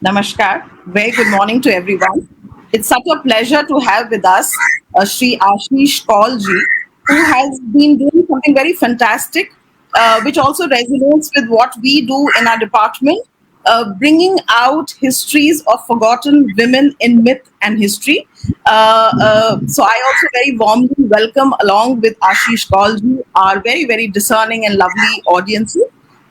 Namaskar. Very good morning to everyone. It's such a pleasure to have with us Sri Ashish Kaul ji, who has been doing something very fantastic, which also resonates with what we do in our department, bringing out histories of forgotten women in myth and history. So I also very warmly welcome, along with Ashish Kaul ji, our very, very discerning and lovely audiences.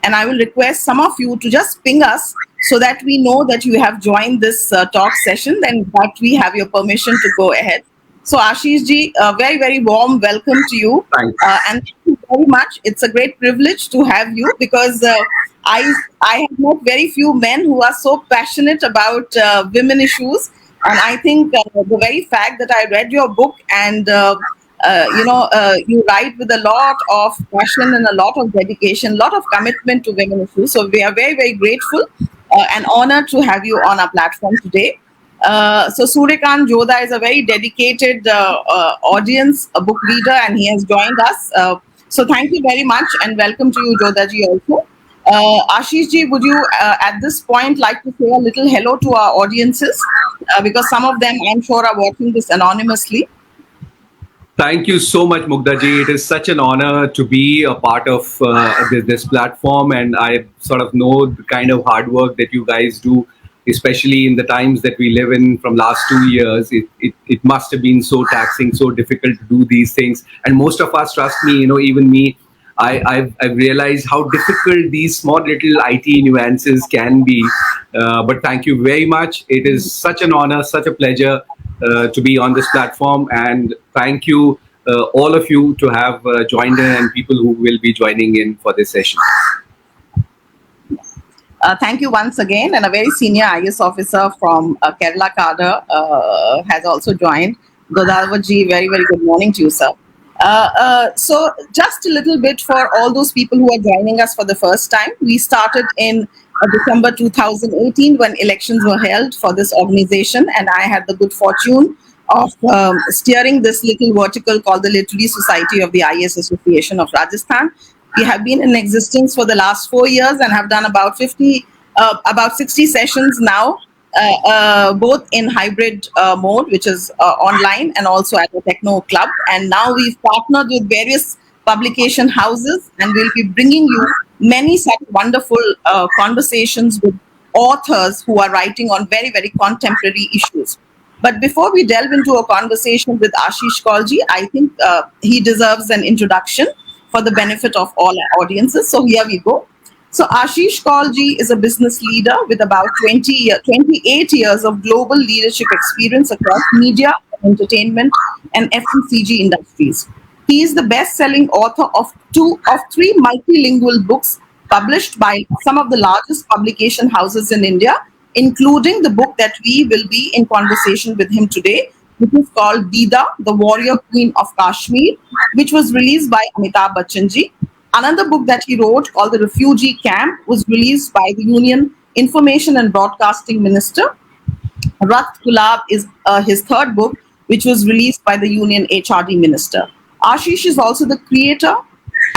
And I will request some of you to just ping us so that we know that you have joined this talk session and that we have your permission to go ahead. So, Ashish ji, a very, very warm welcome to you. Thank And thank you very much. It's a great privilege to have you because I, I have met very few men who are so passionate about women issues. And I think the very fact that I read your book and you write with a lot of passion and a lot of dedication, a lot of commitment to women issues. So we are very, very grateful and honored to have you on our platform today. So Suryakant Jodha is a very dedicated audience, a book reader, and he has joined us. So thank you very much and welcome to you, Jodha ji, also. Ashish ji, would you at this point like to say a little hello to our audiences? Because some of them, I'm sure, are watching this anonymously. Thank you so much, Mugdaji. It is such an honor to be a part of this platform, and I sort of know the kind of hard work that you guys do, especially in the times that we live in from last 2 years. It must have been so taxing, so difficult to do these things. And most of us, trust me, even me, I've realized how difficult these small little IT nuances can be. But thank you very much. It is such an honor, such a pleasure to be on this platform. And thank you, all of you, to have joined in and people who will be joining in for this session. Thank you once again. And a very senior IS officer from Kerala cadre has also joined. Godalvaji, very, very good morning to you, sir. So, just a little bit for all those people who are joining us for the first time. We started in December 2018 when elections were held for this organization, and I had the good fortune of steering this little vertical called the Literary Society of the IS Association of Rajasthan. We have been in existence for the last 4 years and have done about 60 sessions now, both in hybrid mode, which is online, and also at the Techno Club. And now we've partnered with various publication houses, and we'll be bringing you many such wonderful conversations with authors who are writing on very, very contemporary issues. But before we delve into a conversation with Ashish Kaulji, I think he deserves an introduction for the benefit of all our audiences. So here we go. So Ashish Kaulji is a business leader with about 28 years of global leadership experience across media, entertainment, and FMCG industries. He is the best-selling author of three multilingual books published by some of the largest publication houses in India, including the book that we will be in conversation with him today, which is called Didda, the Warrior Queen of Kashmir, which was released by Amitabh Bachchan ji. Another book that he wrote called The Refugee Camp was released by the Union Information and Broadcasting Minister. Rat Kulab is his third book, which was released by the Union HRD Minister. Ashish is also the creator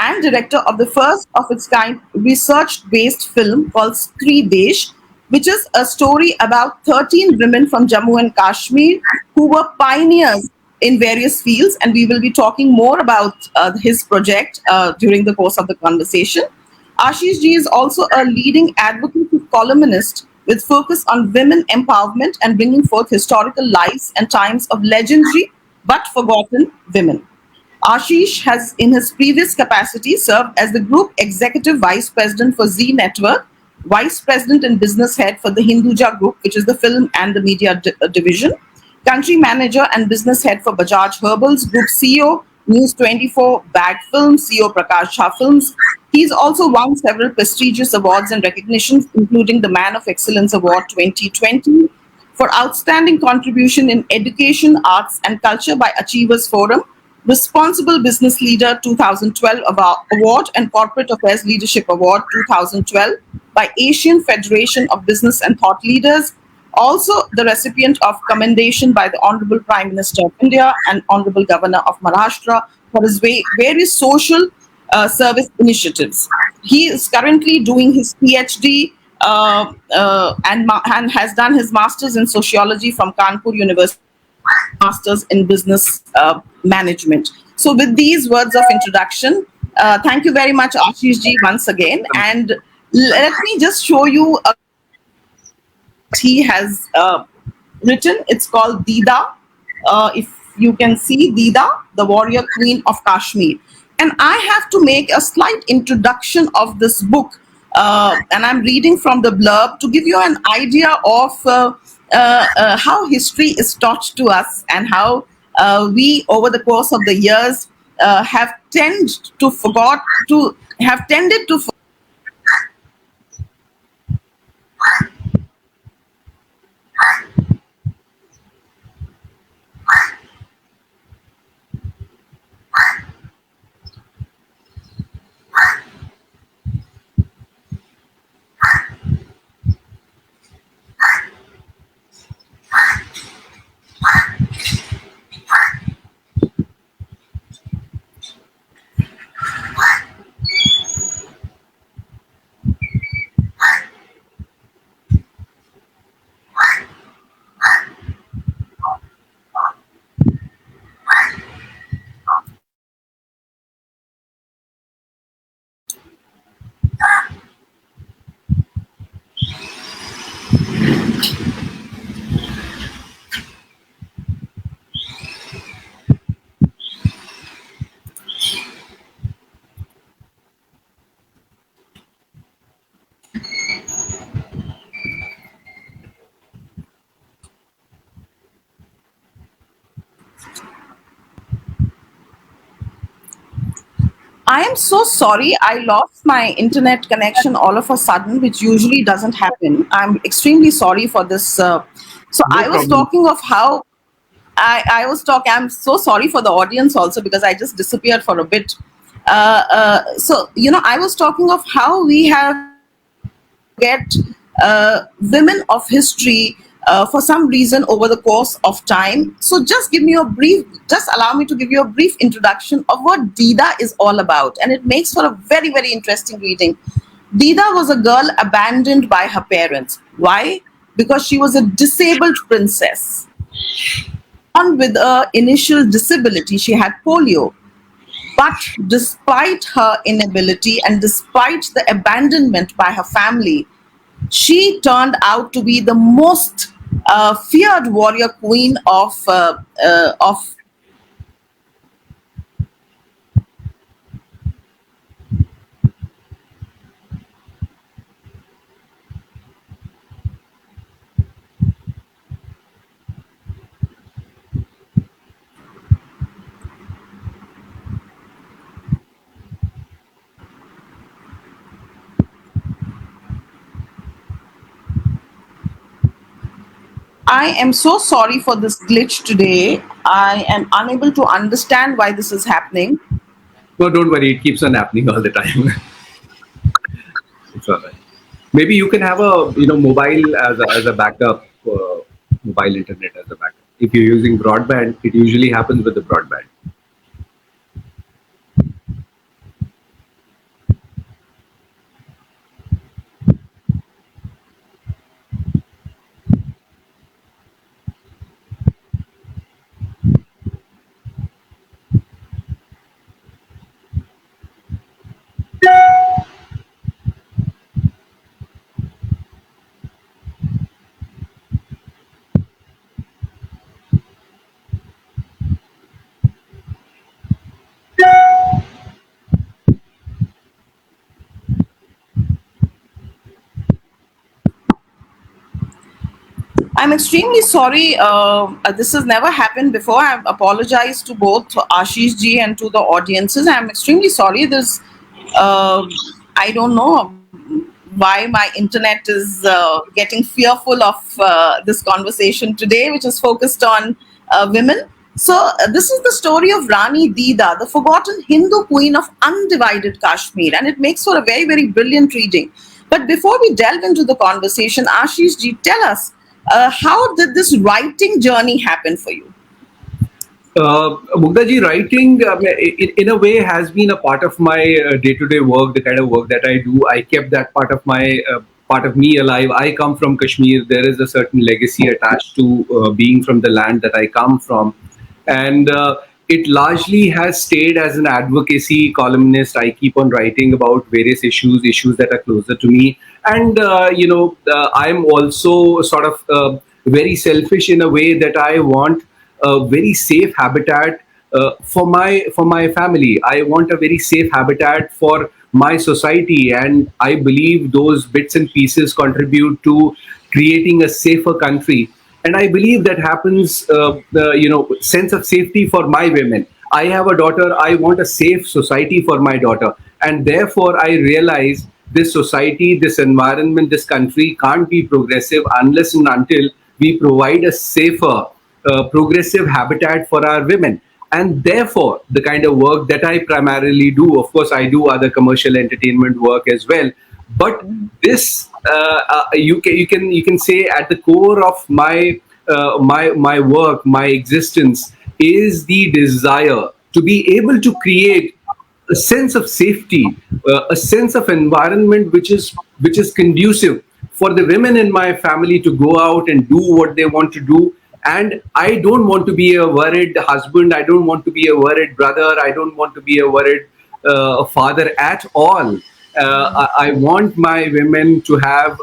and director of the first of its kind research-based film called Stree Desh, which is a story about 13 women from Jammu and Kashmir who were pioneers in various fields. And we will be talking more about his project during the course of the conversation. Ashish ji is also a leading advocacy columnist with focus on women empowerment and bringing forth historical lives and times of legendary but forgotten women. Ashish has, in his previous capacity, served as the Group Executive Vice President for Z Network, Vice President and Business Head for the Hinduja Group, which is the film and the media division, Country Manager and Business Head for Bajaj Herbals, Group CEO, News 24, Bag Films, CEO Prakash Jha Films. He's also won several prestigious awards and recognitions, including the Man of Excellence Award 2020 for outstanding contribution in education, arts, and culture by Achievers Forum, Responsible Business Leader 2012 Award and Corporate Affairs Leadership Award 2012 by Asian Federation of Business and Thought Leaders. Also the recipient of commendation by the Honorable Prime Minister of India and Honorable Governor of Maharashtra for his various social service initiatives. He is currently doing his PhD and has done his master's in sociology from Kanpur University, master's in business management. So, with these words of introduction, thank you very much, Ashish ji, once again. And let me just show you a he has written. It's called Didda. If you can see Didda, the warrior queen of Kashmir. And I have to make a slight introduction of this book. And I'm reading from the blurb to give you an idea of how history is taught to us and how we, over the course of the years, have tended to I am so sorry. I lost my internet connection all of a sudden, which usually doesn't happen. I'm extremely sorry for this. So No I was problem. talking of how I was talking. I'm so sorry for the audience also because I just disappeared for a bit. So I was talking of how we have get women of history for some reason over the course of time. So just allow me to give you a brief introduction of what Dida is all about. And it makes for a very, very interesting reading. Dida was a girl abandoned by her parents. Why? Because she was a disabled princess. Born with a initial disability, she had polio. But despite her inability and despite the abandonment by her family, she turned out to be the most feared warrior queen of. I am so sorry for this glitch today. I am unable to understand why this is happening. No, don't worry. It keeps on happening all the time. It's all right. Maybe you can have a mobile as a backup, mobile internet as a backup. If you're using broadband, it usually happens with the broadband. I'm extremely sorry. This has never happened before. I apologize to both Ashish ji and to the audiences. I'm extremely sorry. Uh, I don't know why my internet is getting fearful of this conversation today, which is focused on women. So, this is the story of Rani Dida, the forgotten Hindu queen of undivided Kashmir, and it makes for a very, very brilliant reading. But before we delve into the conversation, Ashish ji, tell us how did this writing journey happen for you? Mugdaji, writing in a way has been a part of my day-to-day work, the kind of work that I do. I kept that part of my part of me alive. I come from Kashmir. There is a certain legacy attached to being from the land that I come from, and it largely has stayed as an advocacy columnist. I keep on writing about various issues that are closer to me, and I'm also sort of very selfish in a way that I want a very safe habitat for my family. I want a very safe habitat for my society, and I believe those bits and pieces contribute to creating a safer country. And I believe that happens. Sense of safety for my women. I have a daughter. I want a safe society for my daughter, and therefore I realize this society, this environment, this country can't be progressive unless and until we provide a safer, progressive habitat for our women. And therefore, the kind of work that I primarily do, of course, I do other commercial entertainment work as well. But this, you can say, at the core of my work, my existence, is the desire to be able to create a sense of safety, a sense of environment which is conducive for the women in my family to go out and do what they want to do. And I don't want to be a worried husband. I don't want to be a worried brother. I don't want to be a worried father at all. I want my women to have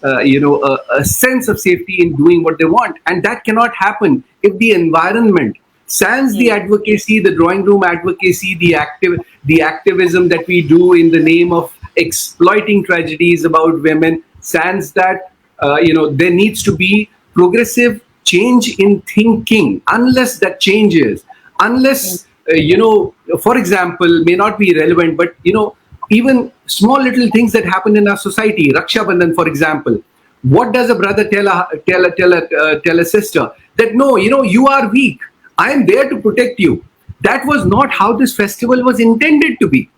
a sense of safety in doing what they want, and that cannot happen if the environment, sans the advocacy, the drawing room advocacy, the activism that we do in the name of exploiting tragedies about women, sans that, there needs to be progressive change in thinking. Unless that changes, unless for example, may not be relevant, but even small little things that happen in our society, Raksha Bandhan, for example. What does a brother tell a sister? That no, you are weak. I am there to protect you. That was not how this festival was intended to be.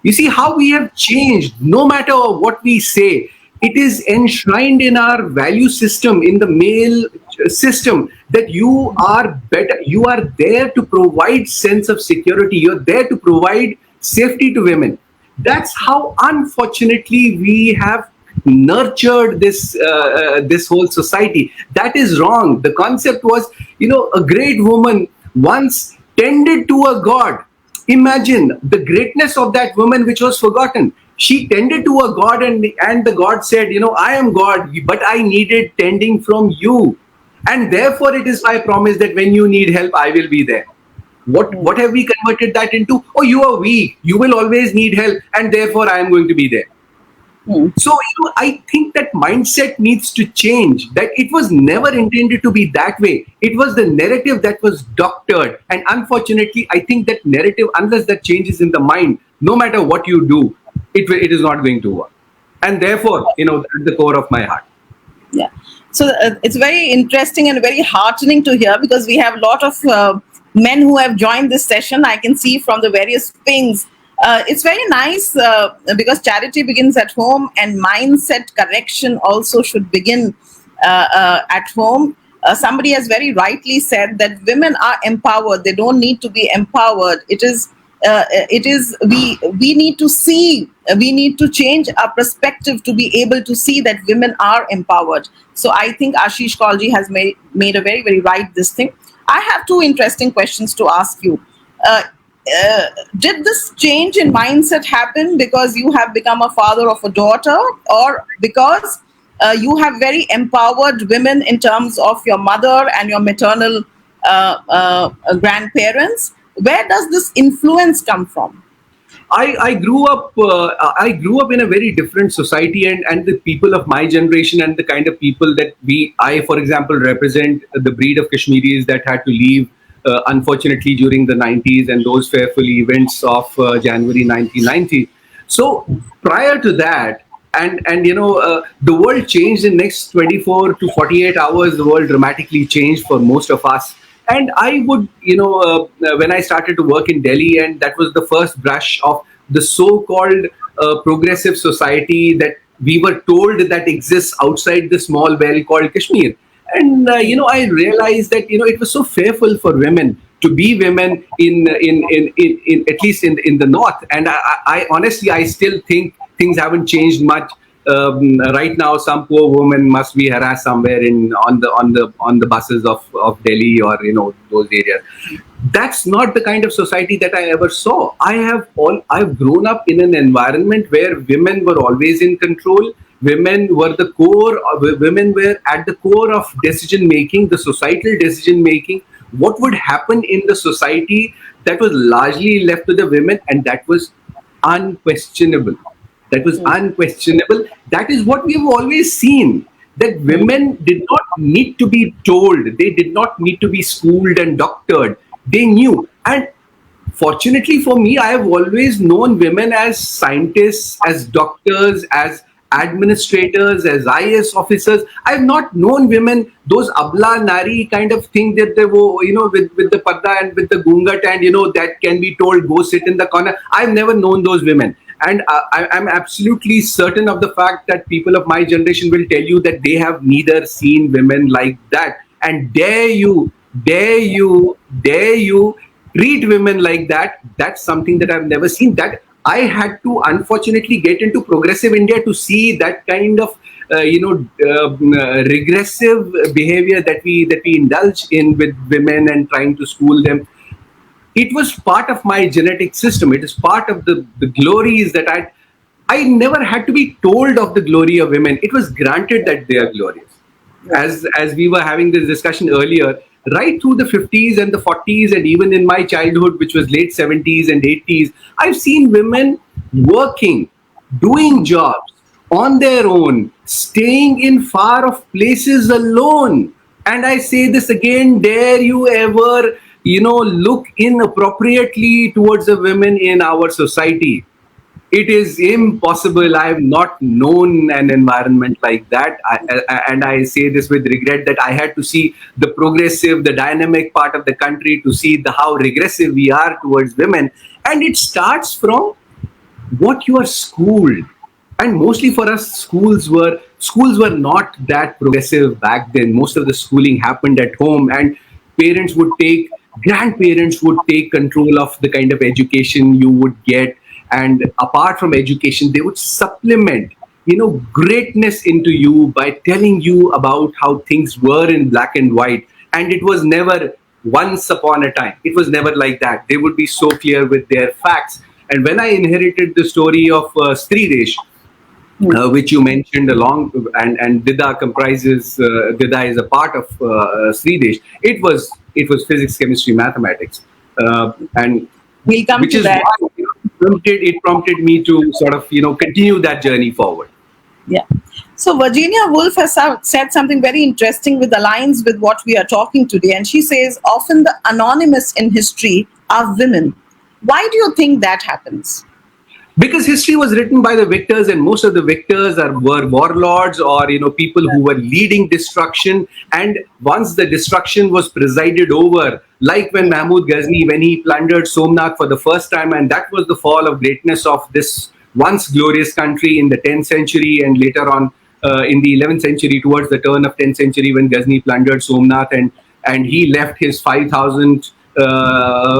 You see how we have changed. No matter what we say, it is enshrined in our value system, in the male system, that you are better. You are there to provide sense of security. You're there to provide safety to women. That's how, unfortunately, we have nurtured this whole society. That is wrong. The concept was, a great woman once tended to a god. Imagine the greatness of that woman, which was forgotten. She tended to a god, and the god said, I am God, but I needed tending from you. And therefore, it is my promise that when you need help, I will be there. What have we converted that into? Oh, you are weak. You will always need help, and therefore I am going to be there. So I think that mindset needs to change. That it was never intended to be that way. It was the narrative that was doctored, and unfortunately, I think that narrative, unless that changes in the mind, no matter what you do, it is not going to work. And therefore, at the core of my heart. Yeah. So it's very interesting and very heartening to hear, because we have a lot of men who have joined this session. I can see from the various pings. It's very nice, because charity begins at home, and mindset correction also should begin at home. Somebody has very rightly said that women are empowered. They don't need to be empowered. It is we need to see, we need to change our perspective to be able to see that women are empowered. So I think Ashish Kaulji has made a very, very right this thing. I have two interesting questions to ask you. uh, did this change in mindset happen because you have become a father of a daughter, or because you have very empowered women in terms of your mother and your maternal grandparents? Where does this influence come from? I grew up. I grew up in a very different society, and the people of my generation and the kind of people that for example, represent the breed of Kashmiris that had to leave, unfortunately, during the 90s and those fearful events of January 1990. So prior to that, and the world changed in next 24 to 48 hours. The world dramatically changed for most of us. And I would, when I started to work in Delhi, and that was the first brush of the so-called progressive society that we were told that exists outside the small bell called Kashmir. And I realized that it was so fearful for women to be women in at least in the north. And I honestly, I still think things haven't changed much. right now some poor woman must be harassed somewhere in on the buses of Delhi, or those areas. That's not the kind of society that I ever saw. I've grown up in an environment where women were always in control. Women were at the core of decision making, the societal decision making. What would happen in the society, that was largely left to the women, and that was unquestionable. That was unquestionable. That is what we have always seen. That women did not need to be told. They did not need to be schooled and doctored. They knew. And fortunately for me, I have always known women as scientists, as doctors, as administrators, as IAS officers. I have not known women, those abla nari kind of thing, that they were, with the padda and with the gungat, and, that can be told, go sit in the corner. I've never known those women. And I'm absolutely certain of the fact that people of my generation will tell you that they have neither seen women like that. And dare you treat women like that. That's something that I've never seen. That I had to unfortunately get into progressive India to see that kind of regressive behavior that we indulge in with women and trying to school them. It was part of my genetic system. It is part of the glories that I never had to be told of the glory of women. It was granted that they are glorious. As we were having this discussion earlier, right through the 50s and the 40s, and even in my childhood, which was late 70s and 80s, I've seen women working, doing jobs on their own, staying in far off places alone. And I say this again, dare you ever, look inappropriately towards the women in our society. It is impossible. I have not known an environment like that. And I say this with regret, that I had to see the progressive, the dynamic part of the country to see how regressive we are towards women. And it starts from what you are schooled. And mostly for us, schools were not that progressive back then. Most of the schooling happened at home, and grandparents would take control of the kind of education you would get. And apart from education, they would supplement greatness into you by telling you about how things were in black and white. And it was never once upon a time. It was never like that. They would be so clear with their facts. And when I inherited the story of Stri Desh, which you mentioned along, and Didda is a part of Sri Desh. It was physics, chemistry, mathematics, and We'll come which to is that. why it prompted me to sort of continue that journey forward. Yeah. So Virginia Woolf has said something very interesting with aligns with what we are talking today. And she says, often the anonymous in history are women. Why do you think that happens? Because history was written by the victors, and most of the victors were warlords, or people who were leading destruction. And once the destruction was presided over, like when Mahmud Ghazni, when he plundered Somnath for the first time, and that was the fall of greatness of this once glorious country in the 10th century, and later on in the 11th century, towards the turn of 10th century, when Ghazni plundered Somnath, and he left his 5,000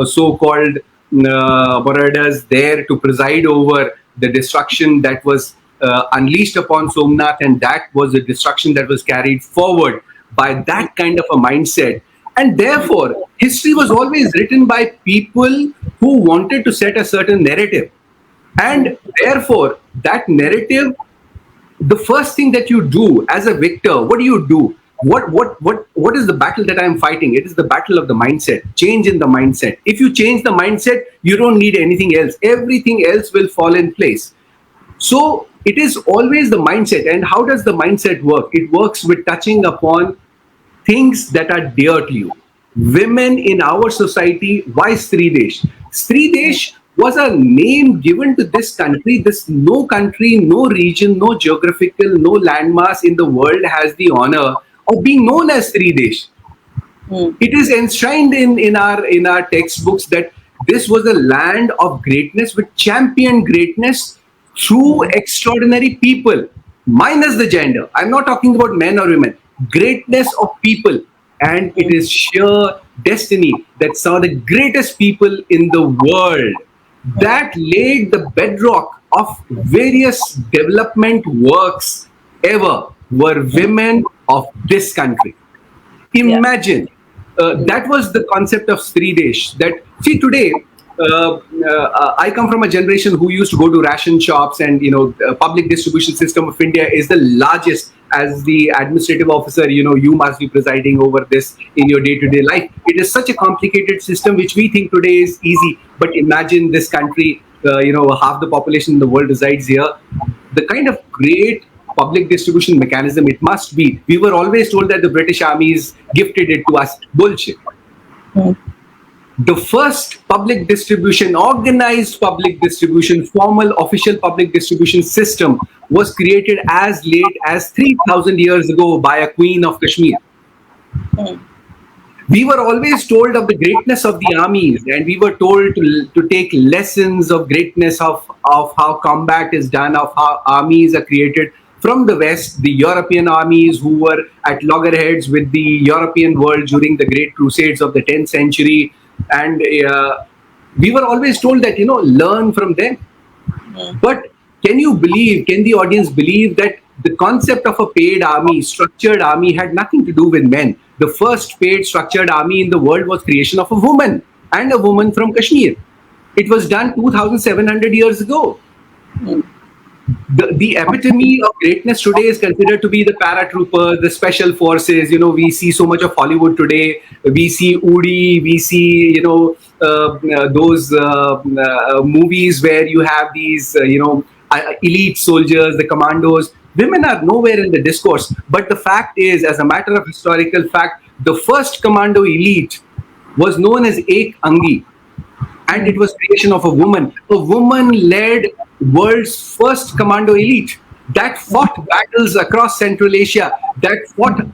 so-called Marauders there to preside over the destruction that was unleashed upon Somnath, and that was the destruction that was carried forward by that kind of a mindset. And therefore, history was always written by people who wanted to set a certain narrative. And therefore, that narrative, the first thing that you do as a victor, what do you do? What is the battle that I'm fighting? It is the battle of the mindset. Change in the mindset. If you change the mindset, you don't need anything else. Everything else will fall in place. So it is always the mindset. And how does the mindset work? It works with touching upon things that are dear to you. Women in our society, why Stri Desh? Stri Desh was a name given to this country. This no country, no region, no geographical, no landmass in the world has the honor of being known as Stri Desh. It is enshrined in our textbooks that this was a land of greatness, which championed greatness through extraordinary people, minus the gender. I'm not talking about men or women. Greatness of people. And it is sheer destiny that some of the greatest people in the world that laid the bedrock of various development works ever were women of this country. Yeah. Imagine, that was the concept of Sri Desh. That, see, today, I come from a generation who used to go to ration shops, and public distribution system of India is the largest. As the administrative officer, you must be presiding over this in your day-to-day life. It is such a complicated system which we think today is easy, but imagine this country. Half the population in the world resides here. The kind of great public distribution mechanism it must be. We were always told that the British armies gifted it to us. Bullshit. Mm. The first public distribution, organized public distribution, formal official public distribution system was created as late as 3,000 years ago by a queen of Kashmir. Mm. We were always told of the greatness of the armies, and we were told to take lessons of greatness of how combat is done, of how armies are created from the West, the European armies who were at loggerheads with the European world during the Great Crusades of the 10th century. And we were always told that, learn from them. But can the audience believe that the concept of a paid army, structured army, had nothing to do with men? The first paid structured army in the world was creation of a woman, and a woman from Kashmir. It was done 2,700 years ago. The epitome of greatness today is considered to be the paratroopers, the special forces. We see so much of Hollywood today. We see Udi, we see, those movies where you have these, elite soldiers, the commandos. Women are nowhere in the discourse. But the fact is, as a matter of historical fact, the first commando elite was known as Ek Angi, and it was creation of a woman. A woman led world's first commando elite that fought battles across Central Asia, that fought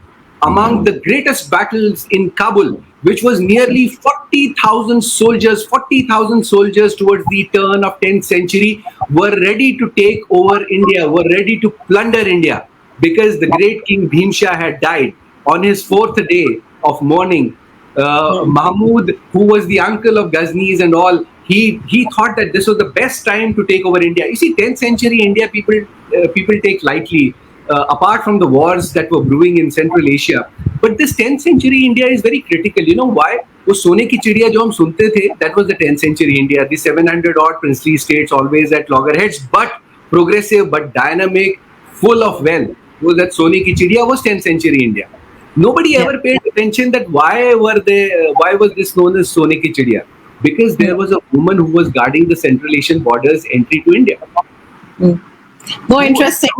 among the greatest battles in Kabul, which was nearly 40,000 soldiers. 40,000 soldiers towards the turn of 10th century were ready to take over India, were ready to plunder India, because the great King Bhimsha had died on his fourth day of mourning. Mahmud, who was the uncle of Ghaznis and all, he thought that this was the best time to take over India. You see, 10th century India people take lightly, apart from the wars that were brewing in Central Asia. But this 10th century India is very critical. You know why? वो सोने की चिड़िया जो हम सुनते थे, that was the 10th century India. The 700 odd princely states always at loggerheads, but progressive, but dynamic, full of wealth. Was that सोने की चिड़िया was 10th century India. Nobody ever paid attention that why was this known as Sone Ki Chidiya? Because there was a woman who was guarding the Central Asian borders entry to India. No, interesting.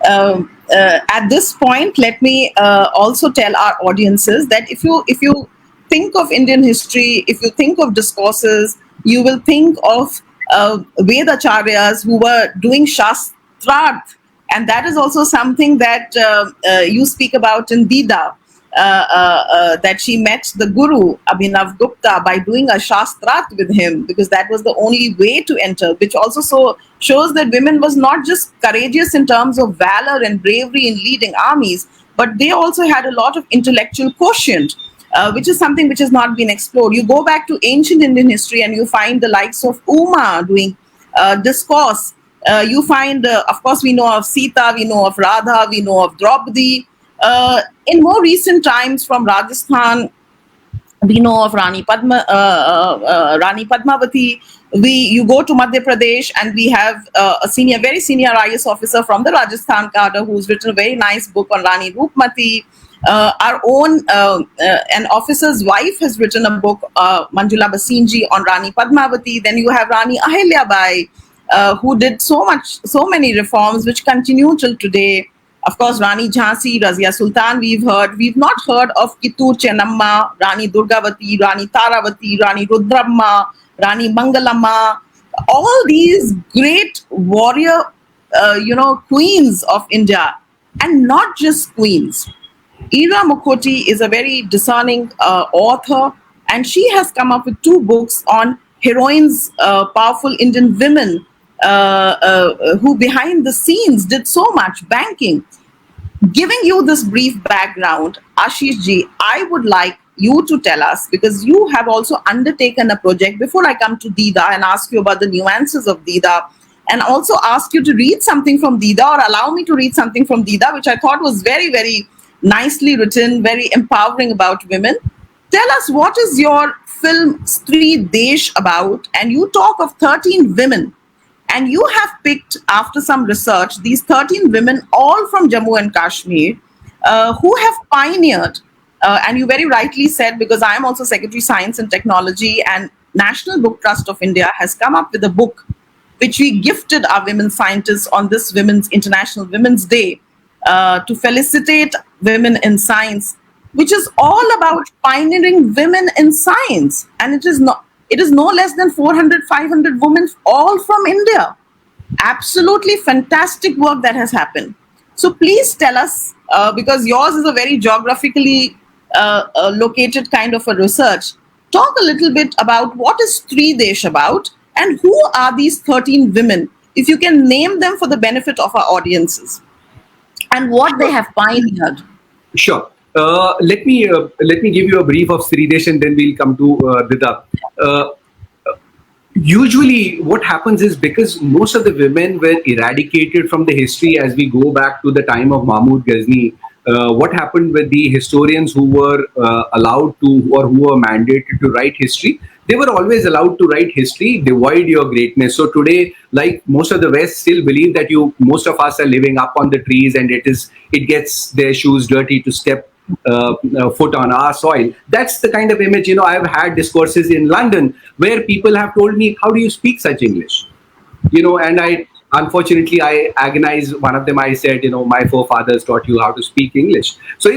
At this point, let me also tell our audiences that if you think of Indian history, if you think of discourses, you will think of Vedacharyas who were doing Shastrarth, and that is also something that you speak about in Didda. That she met the Guru Abhinav Gupta by doing a Shastrarth with him, because that was the only way to enter, which also shows that women was not just courageous in terms of valor and bravery in leading armies, but they also had a lot of intellectual quotient, which is something which has not been explored. You go back to ancient Indian history and you find the likes of Uma doing discourse. You find, of course, we know of Sita, we know of Radha, we know of Draupadi. In more recent times, from Rajasthan, we know of Rani Padmavati. You go to Madhya Pradesh, and we have a very senior IS officer from the Rajasthan cadre who's written a very nice book on Rani Roopmati. Our own an officer's wife has written a book, Manjula Basinji, on Rani Padmavati. Then you have Rani Ahilyabai, who did so many reforms which continue till today. Of course, Rani Jhansi, Razia Sultan, we've not heard of Kittur Chennamma, Rani Durgavati, Rani Taravati, Rani Rudramma, Rani Mangalamma, all these great warrior, queens of India, and not just queens. Ira Mukhoti is a very discerning author, and she has come up with 2 books on heroines, powerful Indian women who behind the scenes did so much banking. Giving you this brief background, Ashish ji, I would like you to tell us, because you have also undertaken a project. Before I come to Didda and ask you about the nuances of Didda, and also ask you to read something from Didda, or allow me to read something from Didda, which I thought was very, very nicely written, very empowering about women. Tell us, what is your film Stree Desh about? And you talk of 13 women, and you have picked, after some research, these 13 women, all from Jammu and Kashmir, who have pioneered. And you very rightly said, because I am also Secretary Science and Technology, and National Book Trust of India has come up with a book which we gifted our women scientists on this Women's International Women's Day, to felicitate women in science, which is all about pioneering women in science. And it is no less than 400, 500 women, all from India. Absolutely fantastic work that has happened. So please tell us, because yours is a very geographically located kind of a research. Talk a little bit about what is Stree Desh about, and who are these 13 women, if you can name them for the benefit of our audiences, and what they have pioneered. Sure. Let me give you a brief of Sridesh, and then we'll come to Didda. Uh, Usually, what happens is, because most of the women were eradicated from the history as we go back to the time of Mahmud Ghazni. What happened with the historians who were allowed to, or who were mandated to write history? They were always allowed to write history, devoid your greatness. So today, like most of the West, still believe that most of us are living up on the trees, and it gets their shoes dirty to step foot on our soil. That's the kind of image. I've had discourses in London where people have told me, "How do you speak such English?" And I, unfortunately, I agonize. One of them, I said, "My forefathers taught you how to speak English." So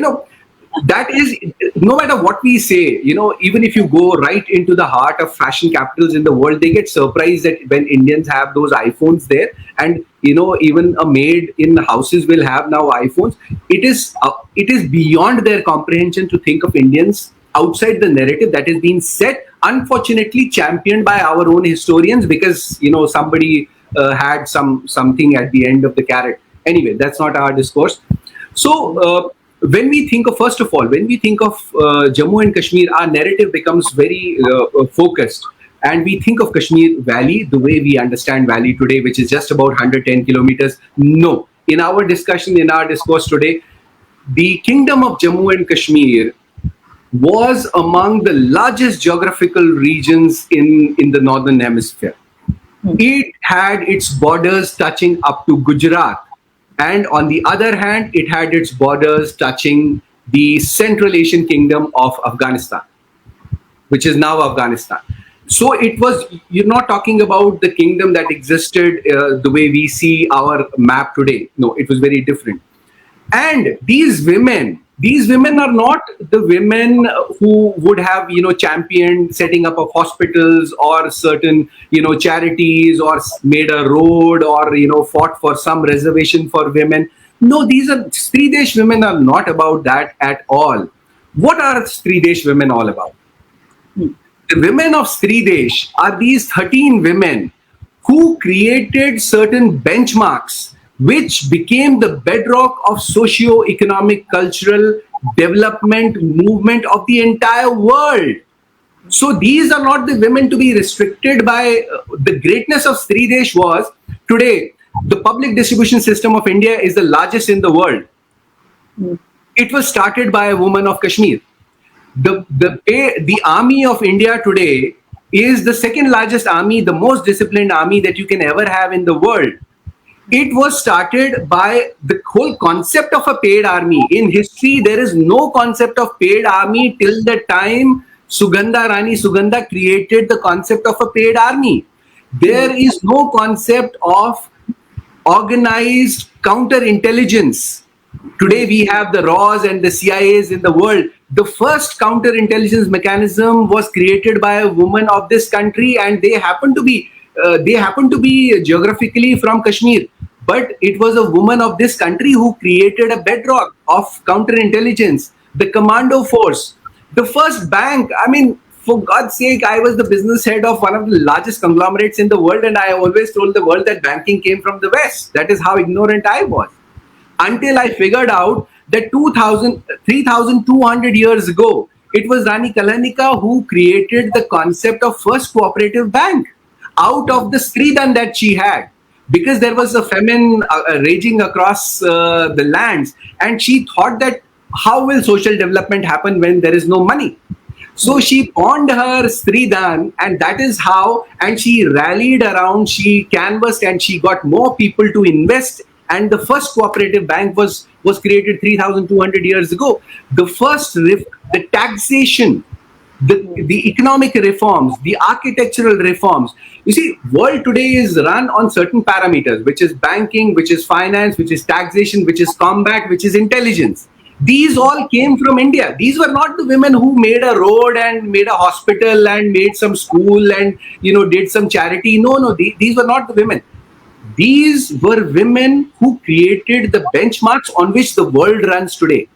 that is, no matter what we say, even if you go right into the heart of fashion capitals in the world, they get surprised that when Indians have those iPhones there, and even a maid in houses will have now iPhones. It is beyond their comprehension to think of Indians outside the narrative that has been set, unfortunately championed by our own historians, because somebody had something at the end of the carrot. Anyway, that's not our discourse. So when we think of, first of all, when we think of Jammu and Kashmir, our narrative becomes very focused, and we think of Kashmir Valley the way we understand Valley today, which is just about 110 kilometers. No, in our discussion, in our discourse today, the Kingdom of Jammu and Kashmir was among the largest geographical regions in the northern hemisphere. It had its borders touching up to Gujarat, and on the other hand, it had its borders touching the Central Asian Kingdom of Afghanistan, which is now Afghanistan. So you're not talking about the kingdom that existed the way we see our map today. No, it was very different. And these women are not the women who would have championed setting up of hospitals or certain charities, or made a road, or fought for some reservation for women. No, these are Stree Desh women are not about that at all. What are Stree Desh women all about? The women of Stree Desh are these 13 women who created certain benchmarks which became the bedrock of socio-economic, cultural development movement of the entire world. So these are not the women to be restricted by. The greatness of Stree Desh was, today, the public distribution system of India is the largest in the world. It was started by a woman of Kashmir. The army of India today is the second largest army, the most disciplined army that you can ever have in the world. It was started by the whole concept of a paid army. In history, there is no concept of paid army till the time Rani Sugandha created the concept of a paid army. There is no concept of organized counterintelligence. Today we have the RAWs and the CIAs in the world. The first counterintelligence mechanism was created by a woman of this country, and they happen to be geographically from Kashmir. But it was a woman of this country who created a bedrock of counterintelligence, the commando force, the first bank. I mean, for God's sake, I was the business head of one of the largest conglomerates in the world, and I always told the world that banking came from the West. That is how ignorant I was. Until I figured out that 3,200 years ago, it was Rani Kalanika who created the concept of first cooperative bank out of the Sridan that she had. because there was a famine raging across the lands, and she thought that how will social development happen when there is no money? So she pawned her Sridan, and that is how, and she rallied around, she canvassed, and she got more people to invest. And the first cooperative bank was created 3,200 years ago. The first, the taxation, the economic reforms, the architectural reforms. You see, world today is run on certain parameters, which is banking, which is finance, which is taxation, which is combat, which is intelligence. These all came from India. These were not the women who made a road and made a hospital and made some school and did some charity. No, no, these were not the women. These were women who created the benchmarks on which the world runs today.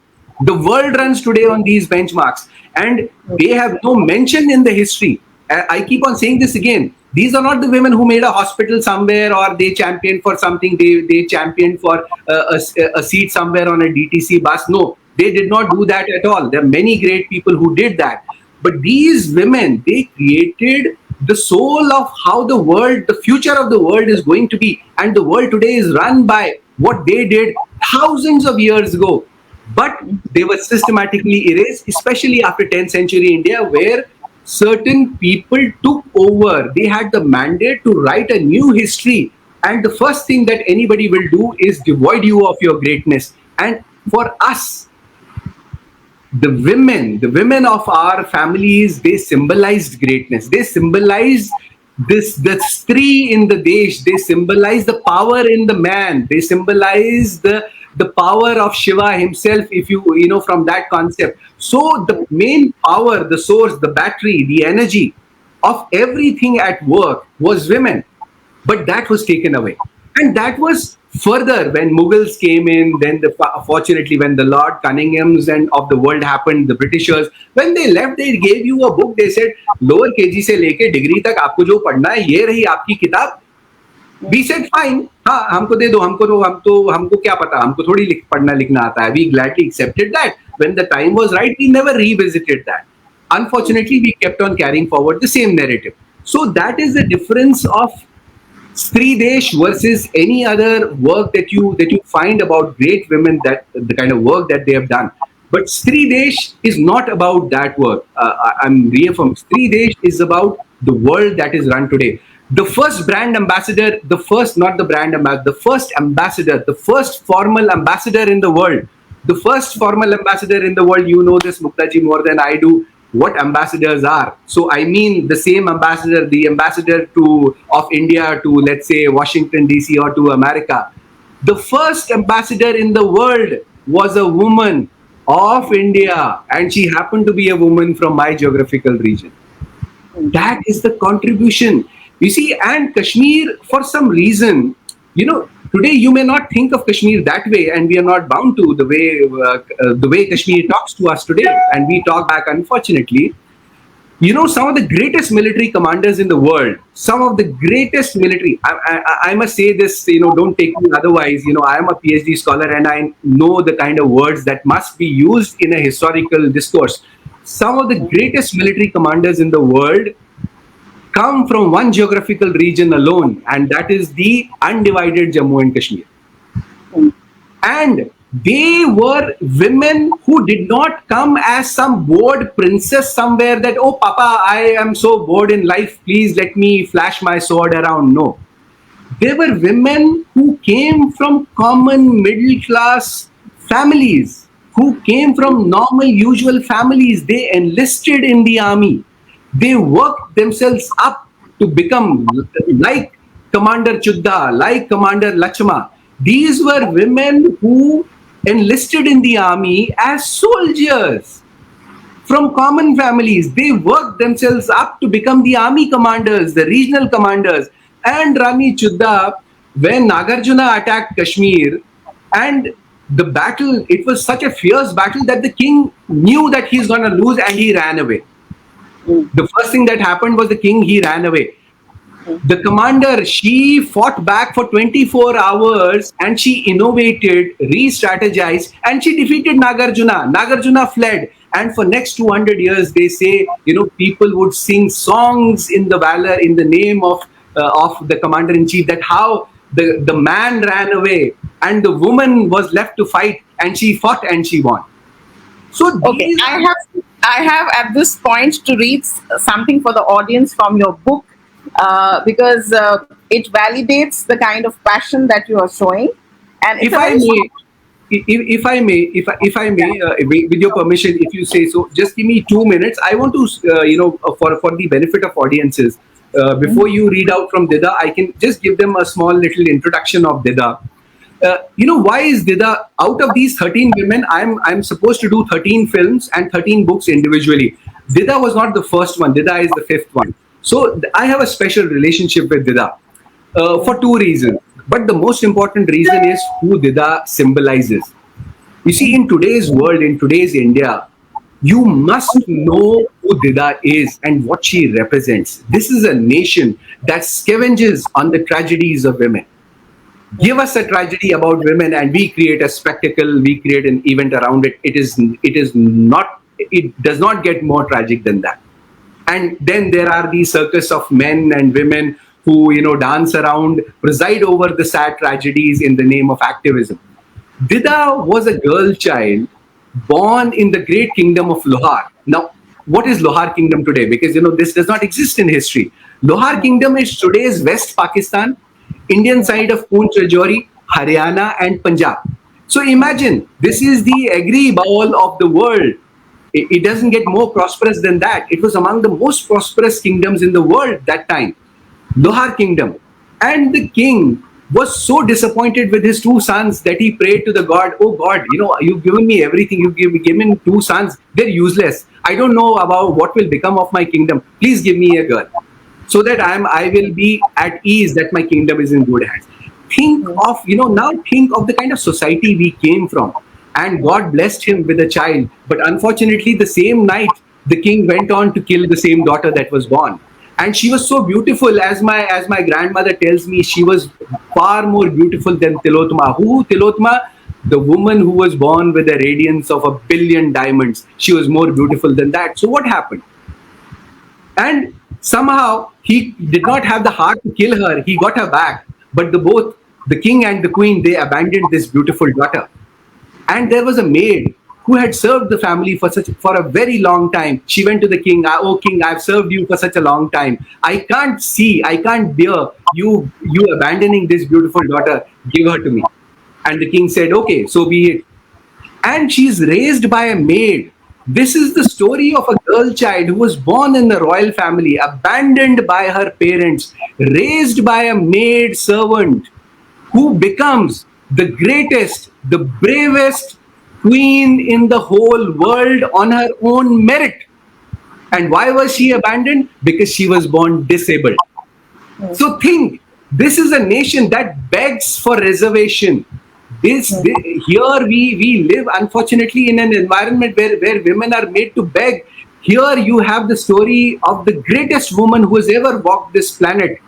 The world runs today on these benchmarks, and they have no mention in the history. I keep on saying this again. These are not the women who made a hospital somewhere, or they championed for something. They championed for a seat somewhere on a DTC bus. No, they did not do that at all. There are many great people who did that. But these women, they created the soul of how the world, the future of the world is going to be. And the world today is run by what they did thousands of years ago. But they were systematically erased, especially after 10th century India, where certain people took over. They had the mandate to write a new history. And the first thing that anybody will do is devoid you of your greatness. And for us, the women of our families, they symbolized greatness. They symbolized the stree in the desh. They symbolize the power in the man. They symbolize the power of Shiva himself, if from that concept. So the main power, the source, the battery, the energy of everything at work was women. But that was taken away. And that was further when Mughals came in, then fortunately when the Lord Cunninghams and of the world happened, the Britishers, when they left, they gave you a book. They said, lower KG se leke degree tak aapko jo padhna hai, ye rahi aapki kitab. We said, fine, हाँ हमको दे दो, हमको क्या पता, हमको थोड़ी पढ़ना लिखना आता है. We gladly accepted that. When the time was right, we never revisited that. Unfortunately, we kept on carrying forward the same narrative. So that is the difference of Stree Desh versus any other work that you find about great women, that the kind of work that they have done. But Stree Desh is not about that work. I'm reaffirming. Stree Desh is about the world that is run today. The first brand ambassador, not the brand ambassador, the first ambassador, the first formal ambassador in the world. The first formal ambassador in the world, you know this, Muktaji, more than I do, what ambassadors are. So I mean the same ambassador, the ambassador of India to, let's say, Washington, D.C. or to America. The first ambassador in the world was a woman of India, and she happened to be a woman from my geographical region. That is the contribution. You see, and Kashmir, for some reason, today you may not think of Kashmir that way, and we are not bound to the way Kashmir talks to us today, and we talk back, unfortunately. Some of the greatest military commanders in the world, some of the greatest military, I must say this, don't take me otherwise, I am a PhD scholar and I know the kind of words that must be used in a historical discourse. Some of the greatest military commanders in the world come from one geographical region alone, and that is the undivided Jammu and Kashmir. And they were women who did not come as some bored princess somewhere that, oh, Papa, I am so bored in life, please let me flash my sword around. No. They were women who came from common middle class families, who came from normal, usual families. They enlisted in the army. They worked themselves up to become like Commander Chudda, like Commander Lachma. These were women who enlisted in the army as soldiers from common families. They worked themselves up to become the army commanders, the regional commanders. And Rani Chudda, when Nagarjuna attacked Kashmir, and the battle, it was such a fierce battle that the king knew that he's going to lose, and he ran away. The first thing that happened was the king, he ran away. The commander, she fought back for 24 hours and she innovated, re-strategized, and she defeated Nagarjuna. Nagarjuna fled. And for next 200 years, they say, people would sing songs in the valor, in the name of the commander-in-chief, that how the man ran away and the woman was left to fight, and she fought and she won. So Okay, these are I have at this point to read something for the audience from your book, because it validates the kind of passion that you are showing, and it's if a I very may, if I may, if I may, with your permission, if you say so, just give me 2 minutes. I want to, for the benefit of audiences, before you read out from Didda, I can just give them a small little introduction of Didda. Why is Didda out of these 13 women? I'm supposed to do 13 films and 13 books individually. Didda was not the first one. Didda is the fifth one. So I have a special relationship with Didda for two reasons. But the most important reason is who Didda symbolizes. You see, in today's world, in today's India, you must know who Didda is and what she represents. This is a nation that scavenges on the tragedies of women. Give us a tragedy about women and we create a spectacle, we create an event around it. It does not get more tragic than that. And then there are these circus of men and women who dance around, preside over the sad tragedies in the name of activism. Didda was a girl child born in the great kingdom of Lohar. Now, what is Lohar kingdom today? Because this does not exist in history. Lohar kingdom is today's West Pakistan, Indian side of Poonch Rajouri, Haryana, and Punjab. So imagine, this is the agri bowl of the world. It doesn't get more prosperous than that. It was among the most prosperous kingdoms in the world that time, Lohar kingdom. And the king was so disappointed with his two sons that he prayed to the God, oh God, you've given me everything. You've given two sons. They're useless. I don't know about what will become of my kingdom. Please give me a girl so that I will be at ease that my kingdom is in good hands. Think of the kind of society we came from. And God blessed him with a child. But unfortunately, the same night, the king went on to kill the same daughter that was born. And she was so beautiful, as my grandmother tells me, she was far more beautiful than Tilotma. Who Tilotma? The woman who was born with a radiance of 1 billion diamonds. She was more beautiful than that. So what happened? And somehow he did not have the heart to kill her. He got her back. But both the king and the queen, they abandoned this beautiful daughter. And there was a maid who had served the family for a very long time. She went to the king, oh king, I've served you for such a long time. I can't bear you abandoning this beautiful daughter. Give her to me. And the king said, okay, so be it. And she's raised by a maid. This is the story of a girl child who was born in a royal family, abandoned by her parents, raised by a maid servant, who becomes the greatest, the bravest queen in the whole world on her own merit. And why was she abandoned? Because she was born disabled. So think, this is a nation that begs for reservation. Here we live, unfortunately, in an environment where women are made to beg. Here you have the story of the greatest woman who has ever walked this planet.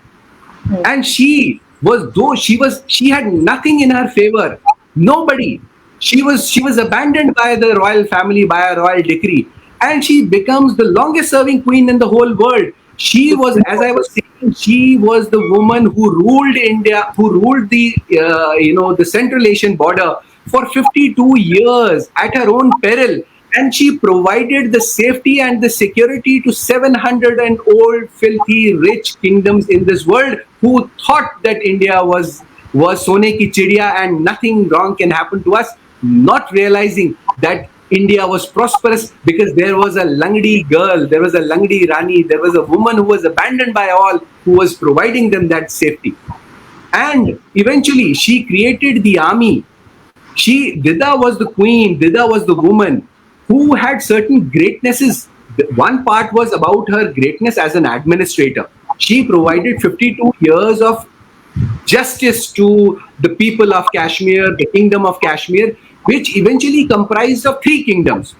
And she had nothing in her favor. Nobody. She was abandoned by the royal family by a royal decree. And she becomes the longest serving queen in the whole world. She was, as I was saying, she was the woman who ruled India, who ruled the Central Asian border for 52 years at her own peril. And she provided the safety and the security to 700 and old, filthy, rich kingdoms in this world who thought that India was Sone ki chidiya and nothing wrong can happen to us, not realizing that India was prosperous because there was a Langdi girl, there was a Langdi Rani, there was a woman who was abandoned by all, who was providing them that safety. And eventually she created the army. Didda was the queen, Didda was the woman who had certain greatnesses. One part was about her greatness as an administrator. She provided 52 years of justice to the people of Kashmir, the kingdom of Kashmir, which eventually comprised of three kingdoms.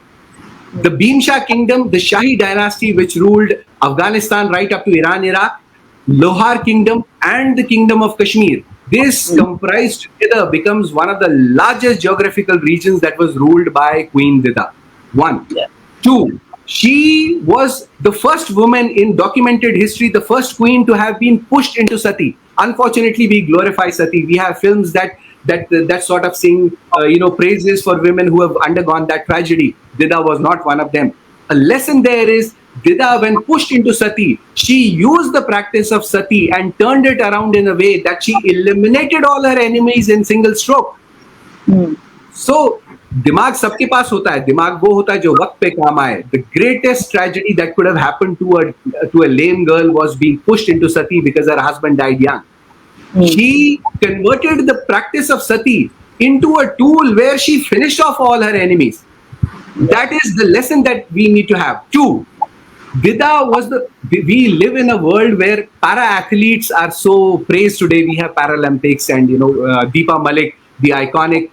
The Bhimsha kingdom, the Shahi dynasty, which ruled Afghanistan right up to Iran, Iraq, Lohar kingdom, and the kingdom of Kashmir. This comprised together becomes one of the largest geographical regions that was ruled by Queen Didda. One. Yeah. Two, she was the first woman in documented history, the first queen to have been pushed into sati. Unfortunately, we glorify sati. We have films that sort of sing praises for women who have undergone that tragedy. Didda was not one of them. A lesson there is, Didda, when pushed into sati, she used the practice of sati and turned it around in a way that she eliminated all her enemies in single stroke. So दिमाग सबके पास होता है, दिमाग वो होता है जो वक्त पे काम आए. The greatest tragedy that could have happened to a lame girl was being pushed into sati because her husband died young. She converted the practice of sati into a tool where she finished off all her enemies. That is the lesson that we need to have. Two, Didda was we live in a world where para athletes are so praised today. We have Paralympics and Deepa Malik, the iconic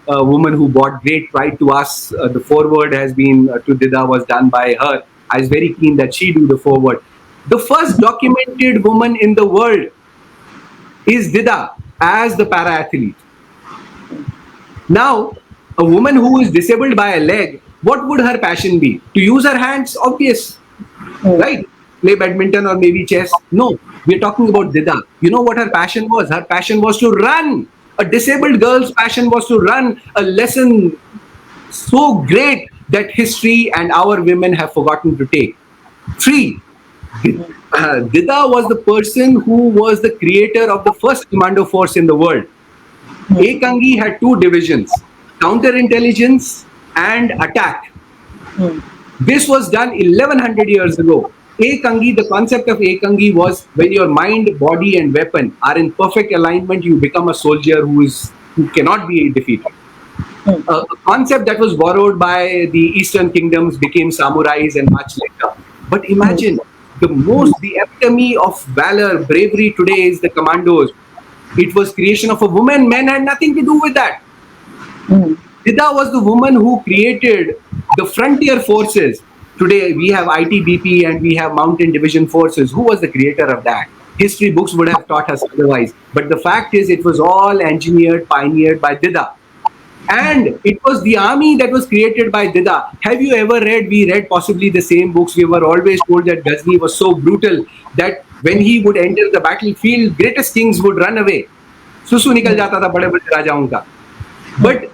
woman who brought great pride to us. The foreword has been to Didda was done by her. I was very keen that she do the foreword. The first documented woman in the world is Didda as the para athlete. Now, a woman who is disabled by a leg, what would her passion be? To use her hands? Obvious. Right? Play badminton or maybe chess? No. We're talking about Didda. You know what her passion was? Her passion was to run. A disabled girl's passion was to run. A lesson so great that history and our women have forgotten to take. Three, Didda was the person who was the creator of the first commando force in the world. Ekangi had two divisions, counterintelligence and attack. This was done 1100 years ago. Ekangi, the concept of Ekangi was when your mind, body and weapon are in perfect alignment, you become a soldier who cannot be defeated. A concept that was borrowed by the Eastern kingdoms became samurais and much later. But imagine, the epitome of valor, bravery today is the commandos. It was creation of a woman. Men had nothing to do with that. Didda was the woman who created the frontier forces. Today we have ITBP and we have Mountain Division Forces. Who was the creator of that? History books would have taught us otherwise. But the fact is, it was all engineered, pioneered by Didda. And it was the army that was created by Didda. Have you ever read, we read possibly the same books, we were always told that Ghazni was so brutal that when he would enter the battlefield, greatest kings would run away. Susu nikal jata tha bade bade rajaon ka. But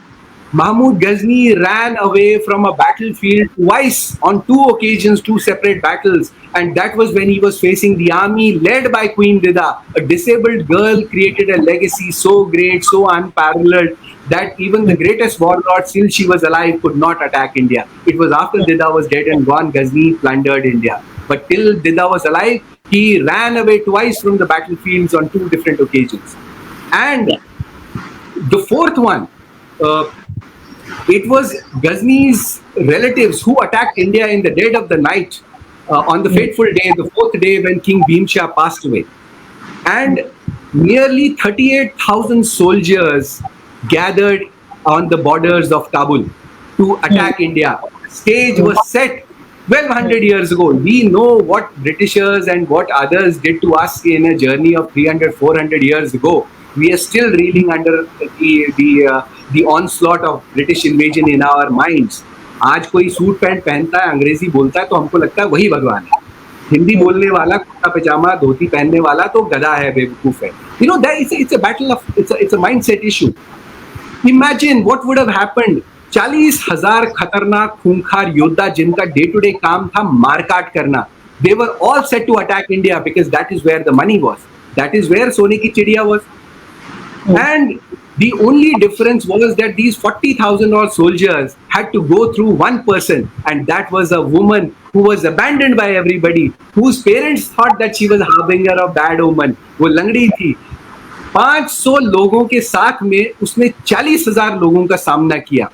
Mahmud Ghazni ran away from a battlefield twice on two occasions, two separate battles. And that was when he was facing the army led by Queen Didda. A disabled girl created a legacy so great, so unparalleled, that even the greatest warlord, till she was alive, could not attack India. It was after Didda was dead and gone, Ghazni plundered India. But till Didda was alive, he ran away twice from the battlefields on two different occasions. And the fourth one, it was Ghazni's relatives who attacked India in the dead of the night on the fateful day, the fourth day when King Bhim Shah passed away. And nearly 38,000 soldiers gathered on the borders of Kabul to attack India. Stage was set 1200 years ago. We know what Britishers and what others did to us in a journey of 300, 400 years ago. We are still reeling under the onslaught of British invasion in our minds. आज कोई suit pant पहनता है, अंग्रेजी बोलता है तो हमको लगता है वही भगवान है. हिंदी बोलने वाला, कुर्ता पजामा धोती पहनने वाला तो गधा है, बेवकूफ है. You know, it's a battle of, it's a mindset issue. Imagine what would have happened. 40,000 खतरनाक खूंखार योद्धा जिनका डे टू डे काम था मारकाट करना. They were all set to attack India because that is where the money was. That is where सोने की चिड़िया was. And the only difference was that these 40,000 odd soldiers had to go through one person, and that was a woman who was abandoned by everybody, whose parents thought that she was a harbinger of bad omen. वो लंगड़ी थी. 500 लोगों के साथ में उसने 40,000 लोगों का सामना किया.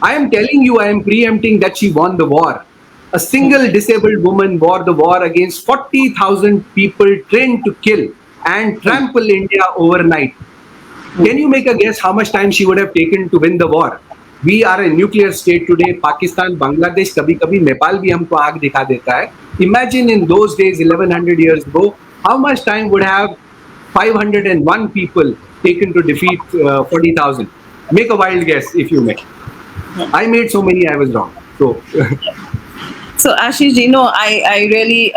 I am telling you, I am preempting that she won the war. A single disabled woman won the war against 40,000 people trained to kill and trample India overnight. Can you make a guess how much time she would have taken to win the war? We are a nuclear state today. Pakistan, Bangladesh, कभी-कभी नेपाल भी हमको आग दिखा देता है. Imagine in those days, 1100 years ago, how much time would have 501 people taken to defeat 40,000? Make a wild guess if you may. I made so many, I was wrong. So So Ashish, I really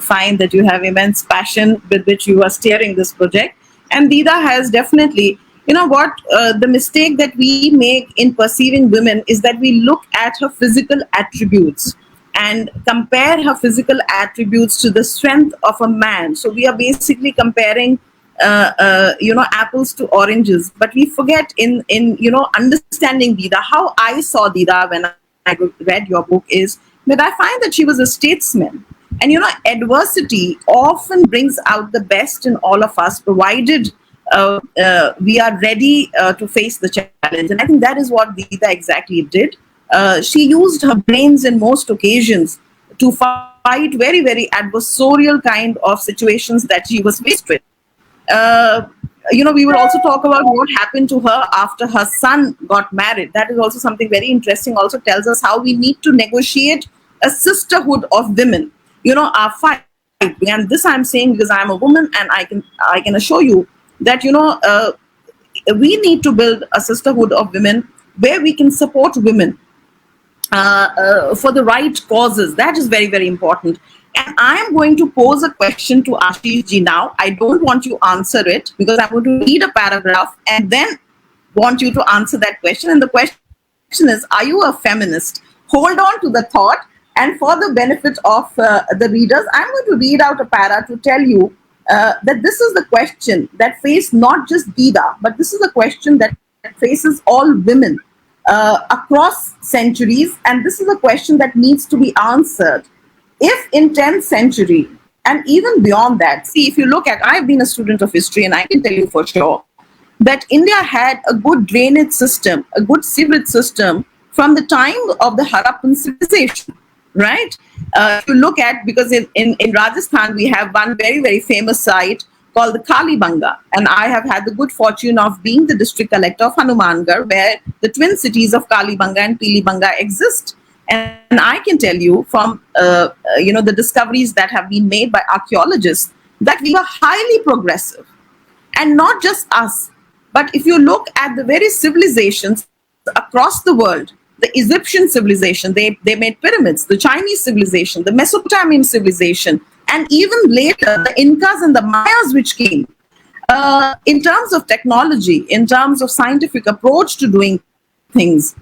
find that you have immense passion with which you are steering this project, and Dida has definitely, what, the mistake that we make in perceiving women is that we look at her physical attributes and compare her physical attributes to the strength of a man. So we are basically comparing apples to oranges, but we forget in understanding Dida. How I saw Dida when I read your book is that I find that she was a statesman, and adversity often brings out the best in all of us, provided we are ready to face the challenge. And I think that is what Dida exactly did. She used her brains in most occasions to fight very, very adversarial kind of situations that she was faced with. uh, we will also talk about what happened to her after her son got married. That is also something very interesting. Also tells us how we need to negotiate a sisterhood of women. Our fight, and this I'm saying because I'm a woman, and I can assure you that we need to build a sisterhood of women where we can support women for the right causes. That is very, very important. And I am going to pose a question to Ashish ji now. I don't want you to answer it because I'm going to read a paragraph and then want you to answer that question. And the question is, are you a feminist? Hold on to the thought. And for the benefit of the readers, I'm going to read out a para to tell you that this is the question that faced not just Dida, but this is a question that faces all women across centuries. And this is a question that needs to be answered. If in 10th century and even beyond that, see, if you look at, I've been a student of history, and I can tell you for sure that India had a good drainage system, a good sewage system from the time of the Harappan civilization, right? If you look at, because in Rajasthan, we have one very, very famous site called the Kalibanga. And I have had the good fortune of being the district collector of Hanumangarh, where the twin cities of Kalibanga and Pilibanga exist. And I can tell you from the discoveries that have been made by archaeologists that we were highly progressive. And not just us, but if you look at the very civilizations across the world, the Egyptian civilization, they made pyramids, the Chinese civilization, the Mesopotamian civilization, and even later the Incas and the Mayas which came. In terms of technology, in terms of scientific approach to doing things,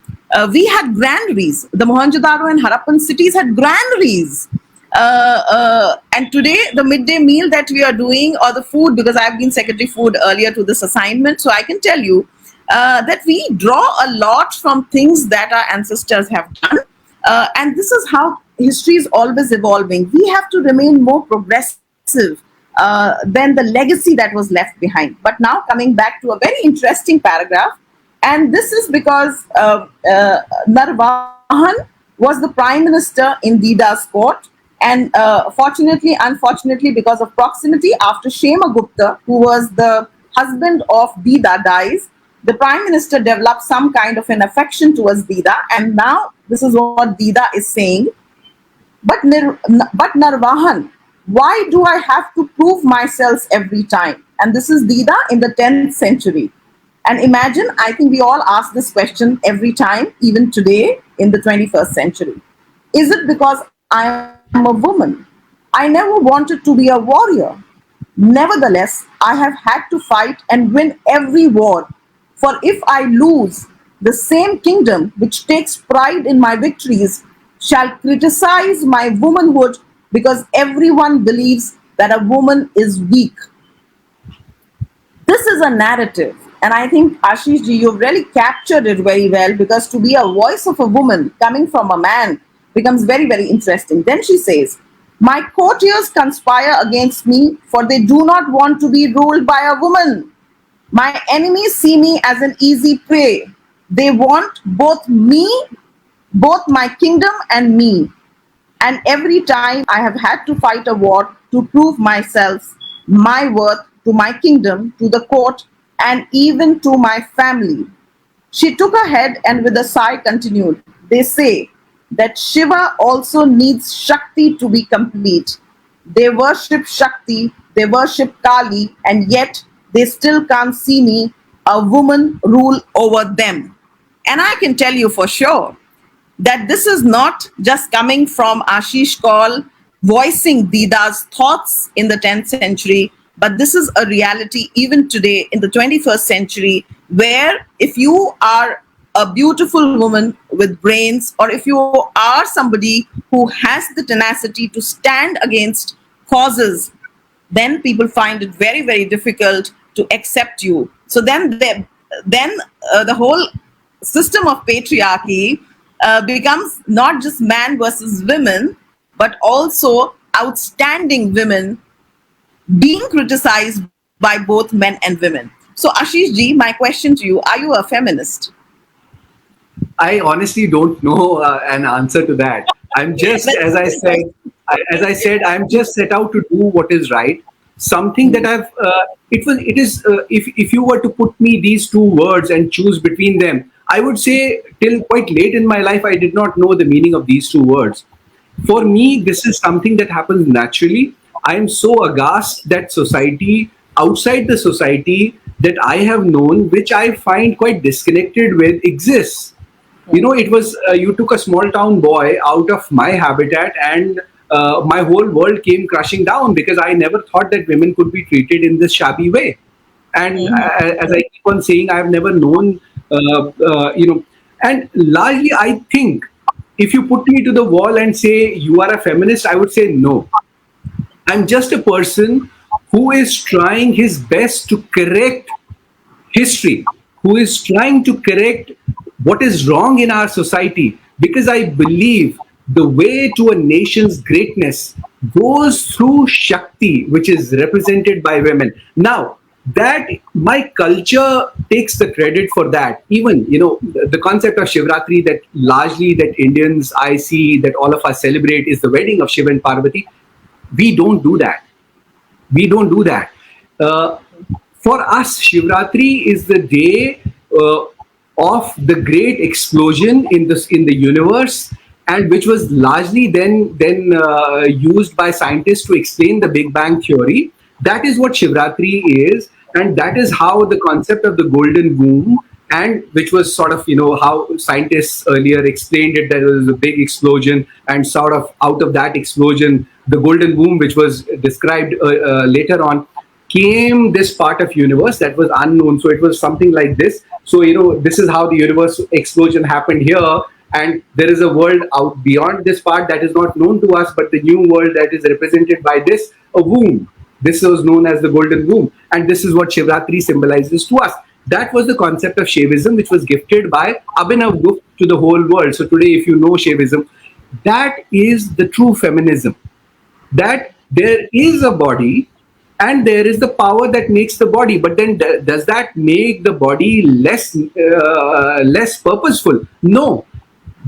we had granaries. The Mohenjo-daro and Harappan cities had granaries. And today, the midday meal that we are doing, or the food, because I've been secretary food earlier to this assignment, so I can tell you that we draw a lot from things that our ancestors have done. And this is how history is always evolving. We have to remain more progressive than the legacy that was left behind. But now, coming back to a very interesting paragraph, and this is because Narvahan was the prime minister in Dida's court. And unfortunately, because of proximity, after Shema Gupta, who was the husband of Dida, dies, the prime minister develops some kind of an affection towards Dida. And now this is what Dida is saying. But Narvahan, why do I have to prove myself every time? And this is Dida in the 10th century. And imagine, I think we all ask this question every time, even today in the 21st century. Is it because I am a woman? I never wanted to be a warrior. Nevertheless, I have had to fight and win every war. For if I lose, the same kingdom which takes pride in my victories shall criticize my womanhood because everyone believes that a woman is weak. This is a narrative. And I think, Ashish ji, you've really captured it very well, because to be a voice of a woman coming from a man becomes very, very interesting. Then she says, my courtiers conspire against me, for they do not want to be ruled by a woman. My enemies see me as an easy prey. They want both my kingdom and me. And every time I have had to fight a war to prove myself, my worth to my kingdom, to the court, and even to my family. She took her head and with a sigh continued, they say that Shiva also needs Shakti to be complete. They worship Shakti, they worship Kali, and yet they still can't see me, a woman, rule over them. And I can tell you for sure that this is not just coming from Ashish Kaul voicing Didda's thoughts in the 10th century, but this is a reality even today in the 21st century, where if you are a beautiful woman with brains, or if you are somebody who has the tenacity to stand against causes, then people find it very, very difficult to accept you. So then the whole system of patriarchy becomes not just man versus women, but also outstanding women being criticized by both men and women. So, Ashish ji, my question to you: are you a feminist? I honestly don't know an answer to that. I'm just, Let's, as I said, I'm just set out to do what is right. Something that it is. If you were to put me these two words and choose between them, I would say till quite late in my life, I did not know the meaning of these two words. For me, this is something that happens naturally. I am so aghast that society, outside the society that I have known, which I find quite disconnected with, exists. It was you took a small town boy out of my habitat, and my whole world came crashing down because I never thought that women could be treated in this shabby way. And as I keep on saying, I've never known, and largely I think if you put me to the wall and say you are a feminist, I would say no. I'm just a person who is trying his best to correct history, who is trying to correct what is wrong in our society, because I believe the way to a nation's greatness goes through Shakti, which is represented by women. Now, that my culture takes the credit for that. Even, the concept of Shivratri that largely that Indians I see that all of us celebrate is the wedding of Shiva and Parvati. We don't do that. We don't do that. Uh, for us, Shivratri is the day of the great explosion in the universe, and which was largely then used by scientists to explain the Big Bang theory. That is what Shivratri is, and that is how the concept of the golden womb, and which was sort of how scientists earlier explained it, that there was a big explosion, and sort of out of that explosion the golden womb, which was described later on, came this part of universe that was unknown. So it was something like this. So this is how the universe explosion happened here, and there is a world out beyond this part that is not known to us, but the new world that is represented by this, a womb. This was known as the golden womb, and this is what Shivratri symbolizes to us. That was the concept of Shaivism, which was gifted by Abhinav Gupta to the whole world. So today, if you know Shaivism, that is the true feminism, that there is a body and there is the power that makes the body, but then does that make the body less purposeful? No.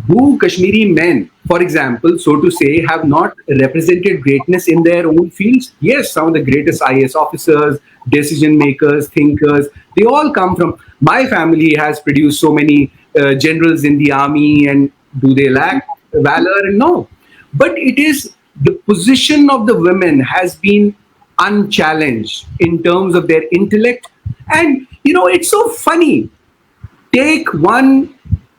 Do Kashmiri men, for example, so to say, have not represented greatness in their own fields? Yes, some of the greatest IAS officers, decision makers, thinkers, they all come from. My family has produced so many generals in the army, and do they lack valor? No. But it is the position of the women has been unchallenged in terms of their intellect. And it's so funny. Take one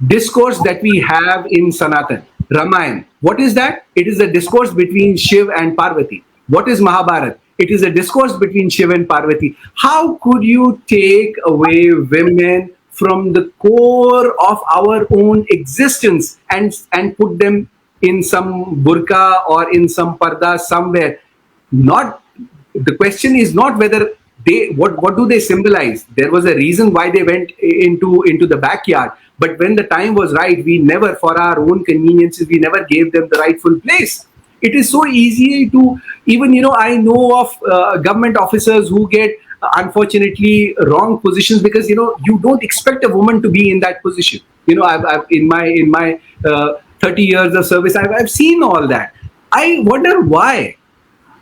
discourse that we have in Sanatan, Ramayana. What is that? It is a discourse between Shiv and Parvati. What is Mahabharat? It is a discourse between Shiv and Parvati. How could you take away women from the core of our own existence and put them in some burqa or in some parda somewhere? Not, the question is not whether they, what do they symbolize. There was a reason why they went into the backyard, but when the time was right, we never, for our own conveniences, we never gave them the rightful place. It is so easy to, even I know of government officers who get unfortunately wrong positions, because you don't expect a woman to be in that position. I've in my 30 years of service, I've seen all that. I wonder why.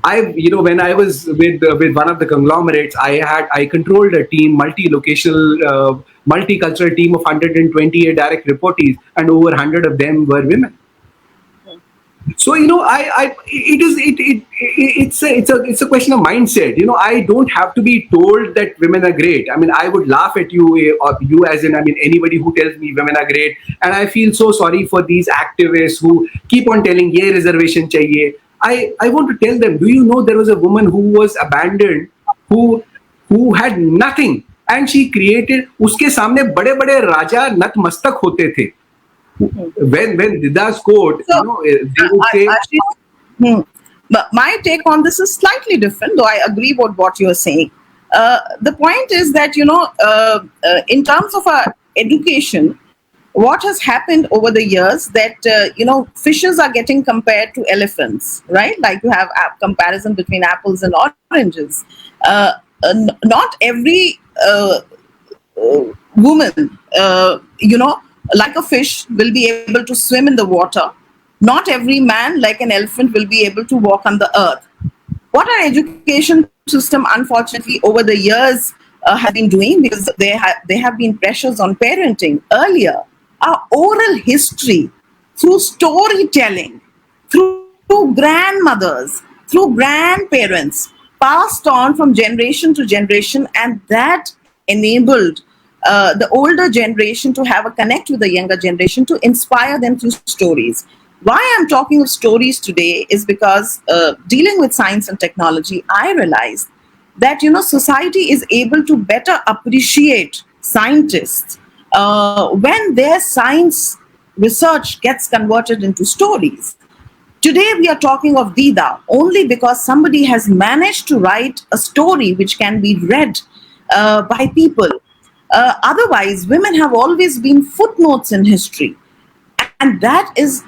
When I was with one of the conglomerates, I controlled a team, multi-locational, multicultural team of 128 direct reportees, and over 100 of them were women. So it's a question of mindset. I don't have to be told that women are great. I mean, I would laugh at you, or you as in, I mean, anybody who tells me women are great, and I feel so sorry for these activists who keep on telling ye reservation chahiye. I want to tell them, do you know there was a woman who was abandoned, who who had nothing, and she created, उसके सामने बड़े बड़े राजा नतमस्तक होते थे. When Didda's quote, So, they would say, Ashish, but my take on this is slightly different, though I agree with what you're saying. The point is that, in terms of our education, what has happened over the years that, fishes are getting compared to elephants, right? Like you have a comparison between apples and oranges. Not every woman, like a fish, will be able to swim in the water. Not every man, like an elephant, will be able to walk on the earth. What our education system, unfortunately, over the years has been doing, because there have been pressures on parenting earlier, our oral history through storytelling, through grandmothers, through grandparents, passed on from generation to generation, and that enabled the older generation to have a connect with the younger generation, to inspire them through stories. Why I'm talking of stories today is because, dealing with science and technology, I realized that, society is able to better appreciate scientists when their science research gets converted into stories. Today, we are talking of Dida only because somebody has managed to write a story which can be read by people. Otherwise, women have always been footnotes in history, and that is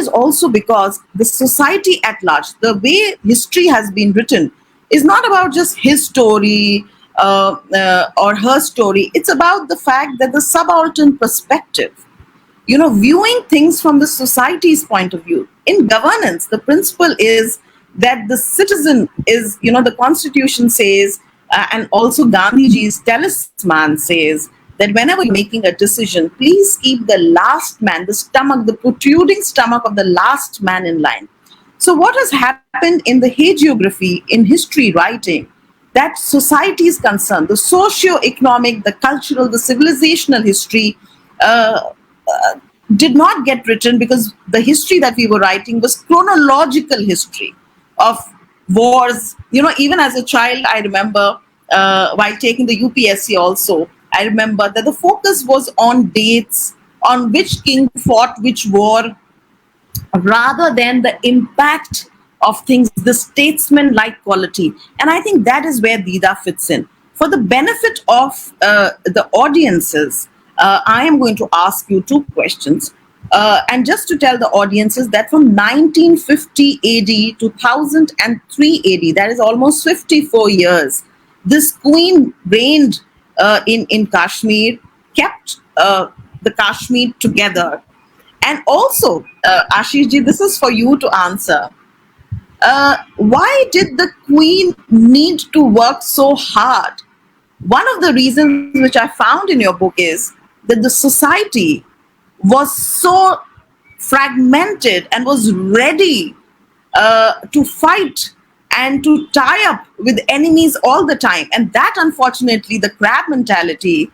also because the society at large, the way history has been written, is not about just his story or her story. It's about the fact that the subaltern perspective, viewing things from the society's point of view. In governance, the principle is that the citizen is, the constitution says, and also Gandhiji's talisman says, that whenever you're making a decision, please keep the last man, the protruding stomach of the last man in line. So, what has happened in the hagiography, in history writing, that society is concerned, the socio-economic, the cultural, the civilizational history uh, uh, did not get written, because the history that we were writing was chronological history of wars. Even as a child, I remember, while taking the UPSC also, I remember that the focus was on dates, on which king fought which war, rather than the impact of things, the statesman like quality. And I think that is where Dida fits in. For the benefit of the audiences, I am going to ask you two questions. And just to tell the audiences that from 1950 AD to 1003 AD, that is almost 54 years, this queen reigned in Kashmir, kept the Kashmir together. And also, Ashish ji, this is for you to answer. Why did the queen need to work so hard? One of the reasons which I found in your book is that the society was so fragmented and was ready to fight and to tie up with enemies all the time. And that, unfortunately, the crab mentality,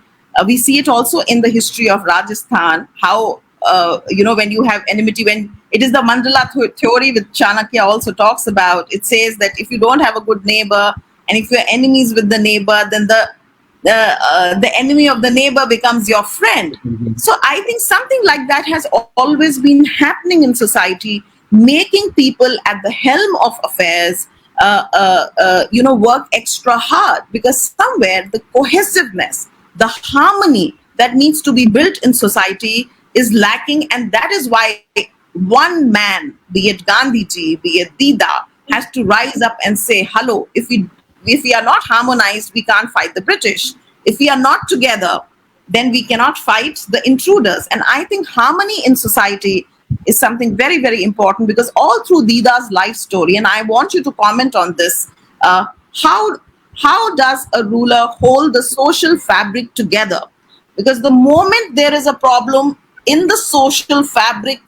we see it also in the history of Rajasthan, how, when you have enmity, when it is the mandala theory which Chanakya also talks about, it says that if you don't have a good neighbor, and if you're enemies with the neighbor, then the enemy of the neighbor becomes your friend. So I think something like that has always been happening in society, making people at the helm of affairs, work extra hard, because somewhere the cohesiveness, the harmony that needs to be built in society is lacking, and that is why one man, be it Gandhiji, be it Dida, has to rise up and say, "Hello, if we are not harmonized, we can't fight the British. If we are not together, then we cannot fight the intruders." And I think harmony in society is something very, very important, because all through Dida's life story, and I want you to comment on this, uh, how how does a ruler hold the social fabric together? Because the moment there is a problem in the social fabric,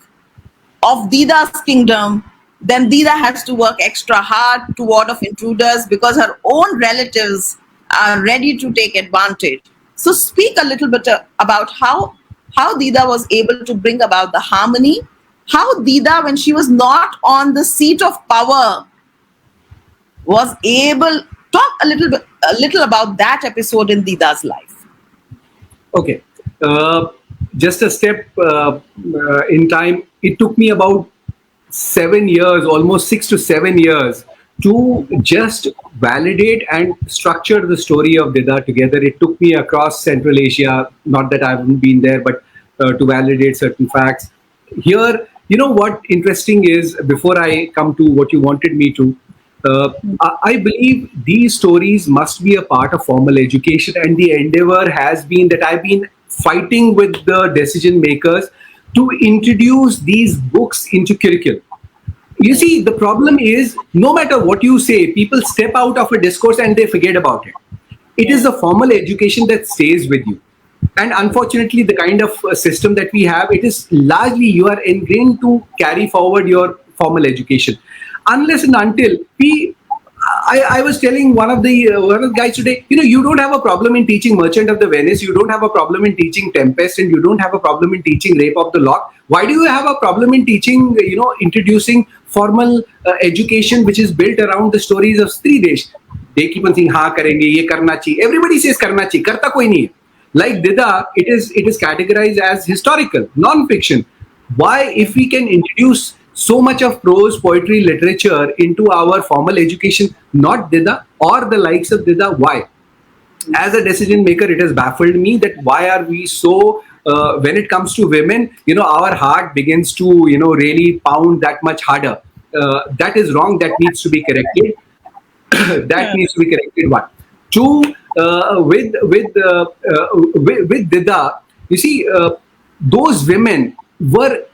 of Dida's kingdom, then Dida has to work extra hard to ward off intruders because her own relatives are ready to take advantage. So speak a little bit about how Dida was able to bring about the harmony, how Dida, when she was not on the seat of power, was able talk a little about that episode in Dida's life. Okay. Uh, just a step in time. It took me about 7 years, almost 6 to 7 years, to just validate and structure the story of Didda together. It took me across Central Asia, not that I haven't been there, but to validate certain facts. Here, you know what interesting is, before I come to what you wanted me to, I believe these stories must be a part of formal education, and the endeavor has been that I've been fighting with the decision makers to introduce these books into curriculum. You see, the problem is no matter what you say, people step out of a discourse and they forget about it. It is the formal education that stays with you. And unfortunately, the kind of system that we have, it is largely you are ingrained to carry forward your formal education. Unless and until I was telling one of the guys today, you know, you don't have a problem in teaching Merchant of the Venice, you don't have a problem in teaching Tempest, and you don't have a problem in teaching Rape of the Lock. Why do you have a problem in teaching, introducing formal education which is built around the stories of Sri Desh? They keep on saying, "हाँ करेंगे, ये करना चाहिए." Everybody says करना चाहिए, करता कोई नहीं है. Like Didda, it is categorized as historical, non-fiction. Why, if we can introduce so much of prose, poetry, literature into our formal education, not Didda or the likes of Didda, why? As a decision maker, it has baffled me that why are we so, when it comes to women, our heart begins to, really pound that much harder. That is wrong. That needs to be corrected. That needs to be corrected. One. Two, with Didda, you see, those women were,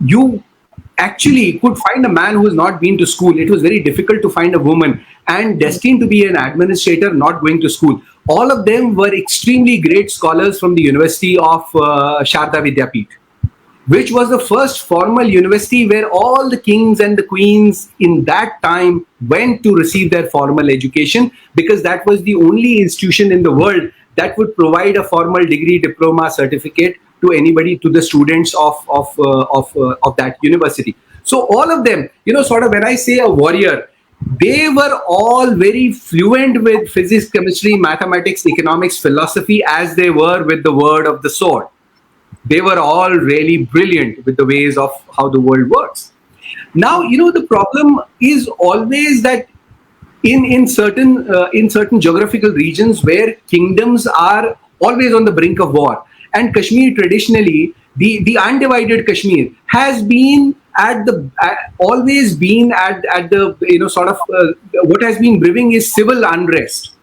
you actually could find a man who has not been to school. It was very difficult to find a woman and destined to be an administrator not going to school. All of them were extremely great scholars from the University of Sharda Vidyapith, which was the first formal university where all the kings and the queens in that time went to receive their formal education, because that was the only institution in the world that would provide a formal degree, diploma, certificate to anybody, to the students of that university. So all of them, sort of, when I say a warrior, they were all very fluent with physics, chemistry, mathematics, economics, philosophy, as they were with the word of the sword. They were all really brilliant with the ways of how the world works. Now, the problem is always that in certain geographical regions where kingdoms are always on the brink of war, and Kashmir traditionally, the undivided Kashmir has been always been at the sort of what has been brewing is civil unrest,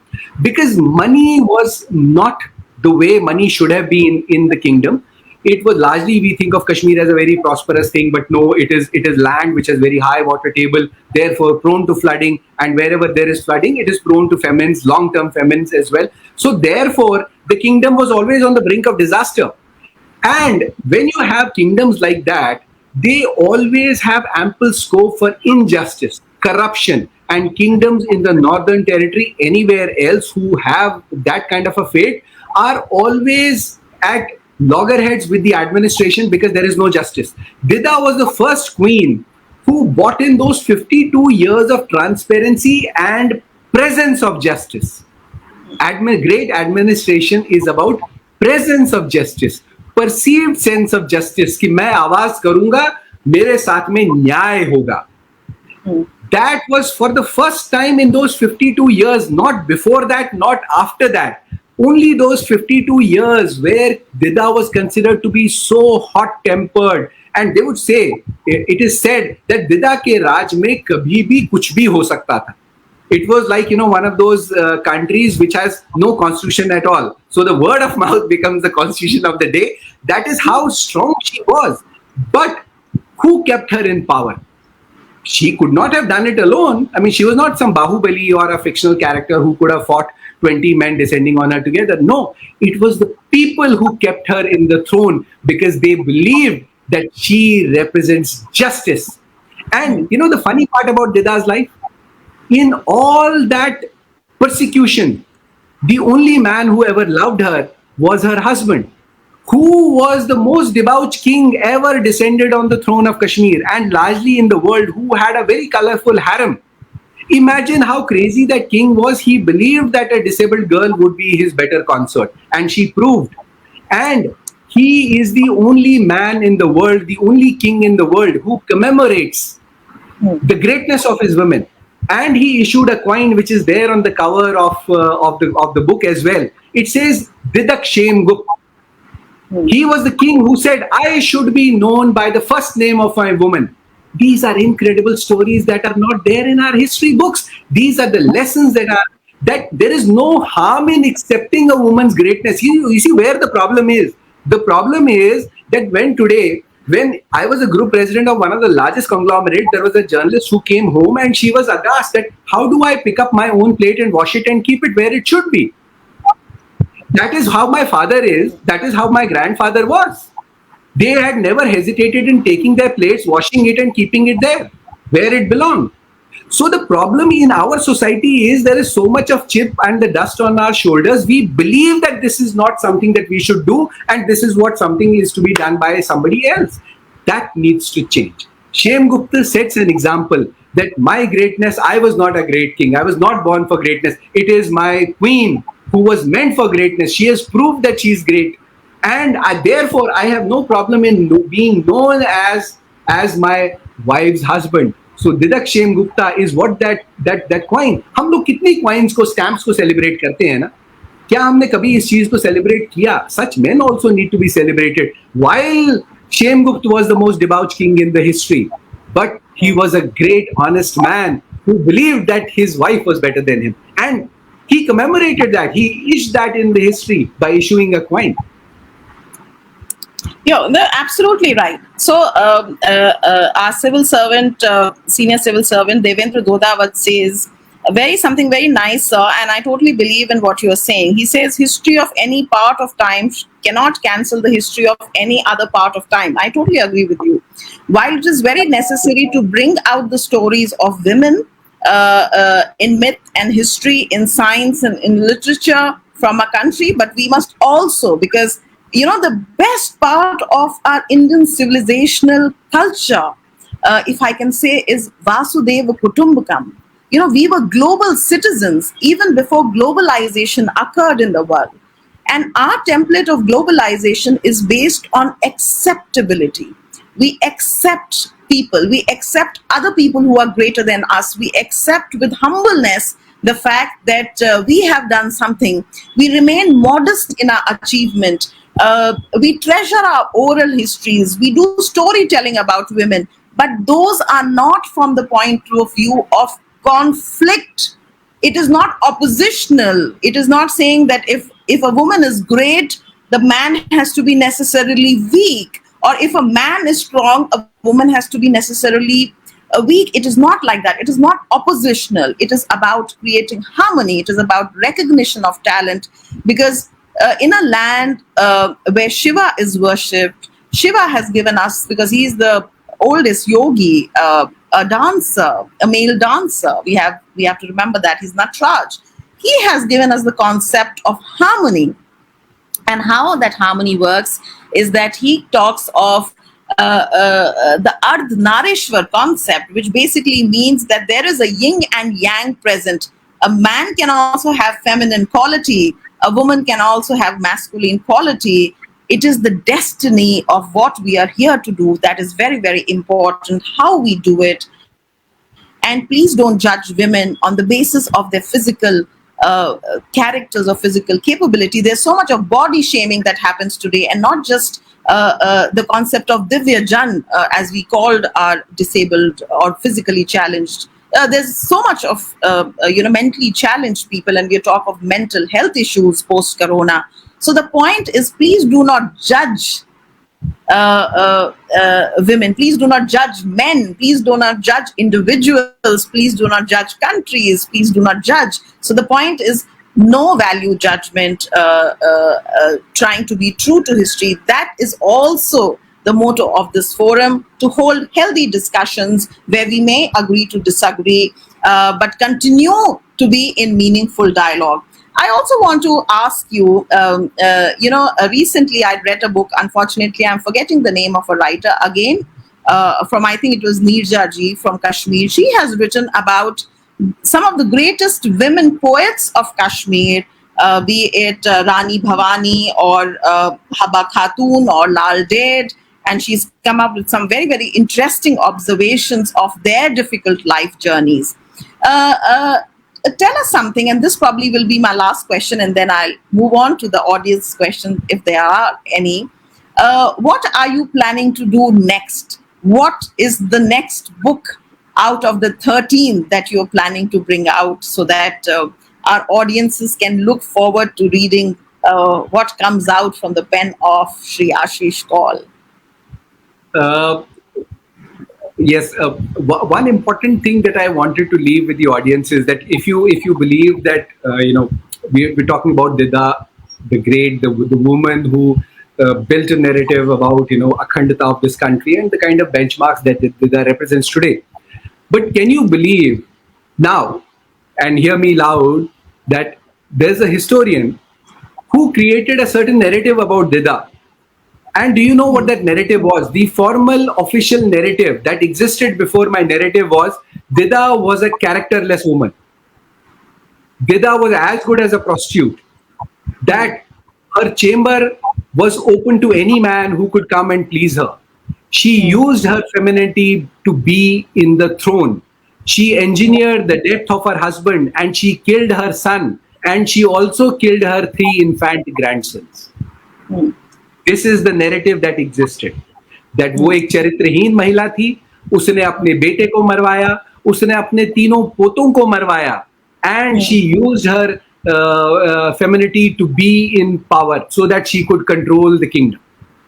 because money was not the way money should have been in the kingdom. It was largely, we think of Kashmir as a very prosperous thing, but no, it is land which has very high water table, therefore prone to flooding, and wherever there is flooding, it is prone to famines, long-term famines as well. So therefore, the kingdom was always on the brink of disaster. And when you have kingdoms like that, they always have ample scope for injustice, corruption, and kingdoms in the northern territory, anywhere else who have that kind of a fate, are always at loggerheads with the administration because there is no justice. Didda was the first queen who brought in those 52 years of transparency and presence of justice. Great administration is about presence of justice, perceived sense of justice, कि मैं आवाज करूंगा, मेरे साथ में न्याय होगा. That was for the first time in those 52 years, not before that, not after that. Only those 52 years where Didda was considered to be so hot-tempered, and they would say, it is said that Didda ke Raj mein kabhi bhi kuch bhi ho sakta tha. It was like, one of those countries which has no constitution at all. So the word of mouth becomes the constitution of the day. That is how strong she was. But who kept her in power? She could not have done it alone. I mean, she was not some Bahubali or a fictional character who could have fought 20 men descending on her together. No, it was the people who kept her in the throne because they believed that she represents justice. And Hmm. the funny part about Dida's life, in all that persecution, the only man who ever loved her was her husband, who was the most debauched king ever descended on the throne of Kashmir and largely in the world, who had a very colorful harem. Imagine how crazy that king was. He believed that a disabled girl would be his better consort, and she proved. And he is the only man in the world, the only king in the world who commemorates Hmm. the greatness of his women. And he issued a coin which is there on the cover of the book as well. It says Didak Shem Gupt. Hmm. He was the king who said, I should be known by the first name of my woman. These are incredible stories that are not there in our history books. These are the lessons that there is no harm in accepting a woman's greatness. You see where the problem is. The problem is that when I was a group president of one of the largest conglomerate, there was a journalist who came home and she was aghast that how do I pick up my own plate and wash it and keep it where it should be? That is how my father is. That is how my grandfather was. They had never hesitated in taking their plates, washing it, and keeping it there where it belonged. So the problem in our society is there is so much of chip and the dust on our shoulders. We believe that this is not something that we should do, and this is what something is to be done by somebody else. That needs to change. Shem Gupta sets an example that my greatness, I was not a great king. I was not born for greatness. It is my queen who was meant for greatness. She has proved that she is great. And therefore, I have no problem in being known as my wife's husband. So Didak Shem Gupta is what that coin. हम लोग कितनी coins को stamps को celebrate करते हैं ना? क्या हमने कभी इस चीज को celebrate किया? Such men also need to be celebrated. While Shem Gupta was the most debauched king in the history, but he was a great, honest man who believed that his wife was better than him, and he commemorated that. He issued that in the history by issuing a coin. Yeah, they're absolutely right. So, our civil servant, senior civil servant, Devendra Dodawat says something very nice, and I totally believe in what you are saying. He says, history of any part of time cannot cancel the history of any other part of time. I totally agree with you. While it is very necessary to bring out the stories of women in myth and history, in science and in literature from a country, but we must also, because the best part of our Indian civilizational culture, if I can say, is Vasudeva Kutumbakam. We were global citizens even before globalization occurred in the world. And our template of globalization is based on acceptability. We accept people, we accept other people who are greater than us, we accept with humbleness the fact that we have done something, we remain modest in our achievement, we treasure our oral histories, we do storytelling about women, but those are not from the point of view of conflict. It is not oppositional. It is not saying that if a woman is great, the man has to be necessarily weak, or if a man is strong, a woman has to be necessarily weak. It is not like that. It is not oppositional. It is about creating harmony. It is about recognition of talent, because in a land where Shiva is worshipped, Shiva has given us, because he is the oldest yogi, a dancer, a male dancer. We have to remember that he's Natraj. He has given us the concept of harmony, and how that harmony works is that he talks of the Ardh Nareshwar concept, which basically means that there is a yin and yang present. A man can also have feminine quality, a woman can also have masculine quality. It is the destiny of what we are here to do that is very, very important, how we do it. And please don't judge women on the basis of their physical characters or physical capability. There's so much of body shaming that happens today, and not just the concept of Divya Jan, as we called our disabled or physically challenged. There's so much of mentally challenged people, and we talk of mental health issues post Corona. So the point is, please do not judge women. Please do not judge men. Please do not judge individuals. Please do not judge countries. Please do not judge. So the point is, no value judgment, trying to be true to history. That is also the motto of this forum, to hold healthy discussions where we may agree to disagree, but continue to be in meaningful dialogue. I also want to ask you, recently I read a book. Unfortunately, I'm forgetting the name of a writer again, from I think it was Neerja Ji from Kashmir. She has written about some of the greatest women poets of Kashmir, be it Rani Bhavani or Haba Khatun or Lal Ded. And she's come up with some very, very interesting observations of their difficult life journeys. Uh, uh, Tell us something, and this probably will be my last question, and then I'll move on to the audience question if there are any. What are you planning to do next? What is the next book out of the 13 that you're planning to bring out, so that our audiences can look forward to reading what comes out from the pen of Sri Ashish Kaul? Uh, yes, one important thing that I wanted to leave with the audience is that if you believe that we're talking about Didda, the woman who built a narrative about Akhandata of this country and the kind of benchmarks that Didda represents today. But can you believe now, and hear me loud, that there's a historian who created a certain narrative about Didda? And do you know what that narrative was? The formal official narrative that existed before my narrative was Didda was a characterless woman. Didda was as good as a prostitute. That her chamber was open to any man who could come and please her. She used her femininity to be in the throne. She engineered the death of her husband and she killed her son, and she also killed her three infant grandsons. This is the narrative that existed that वो एक चरित्रहीन महिला थी, उसने अपने बेटे को मरवाया, उसने अपने तीनों पोतों को मरवाया, and she used her femininity to be in power so that she could control the kingdom.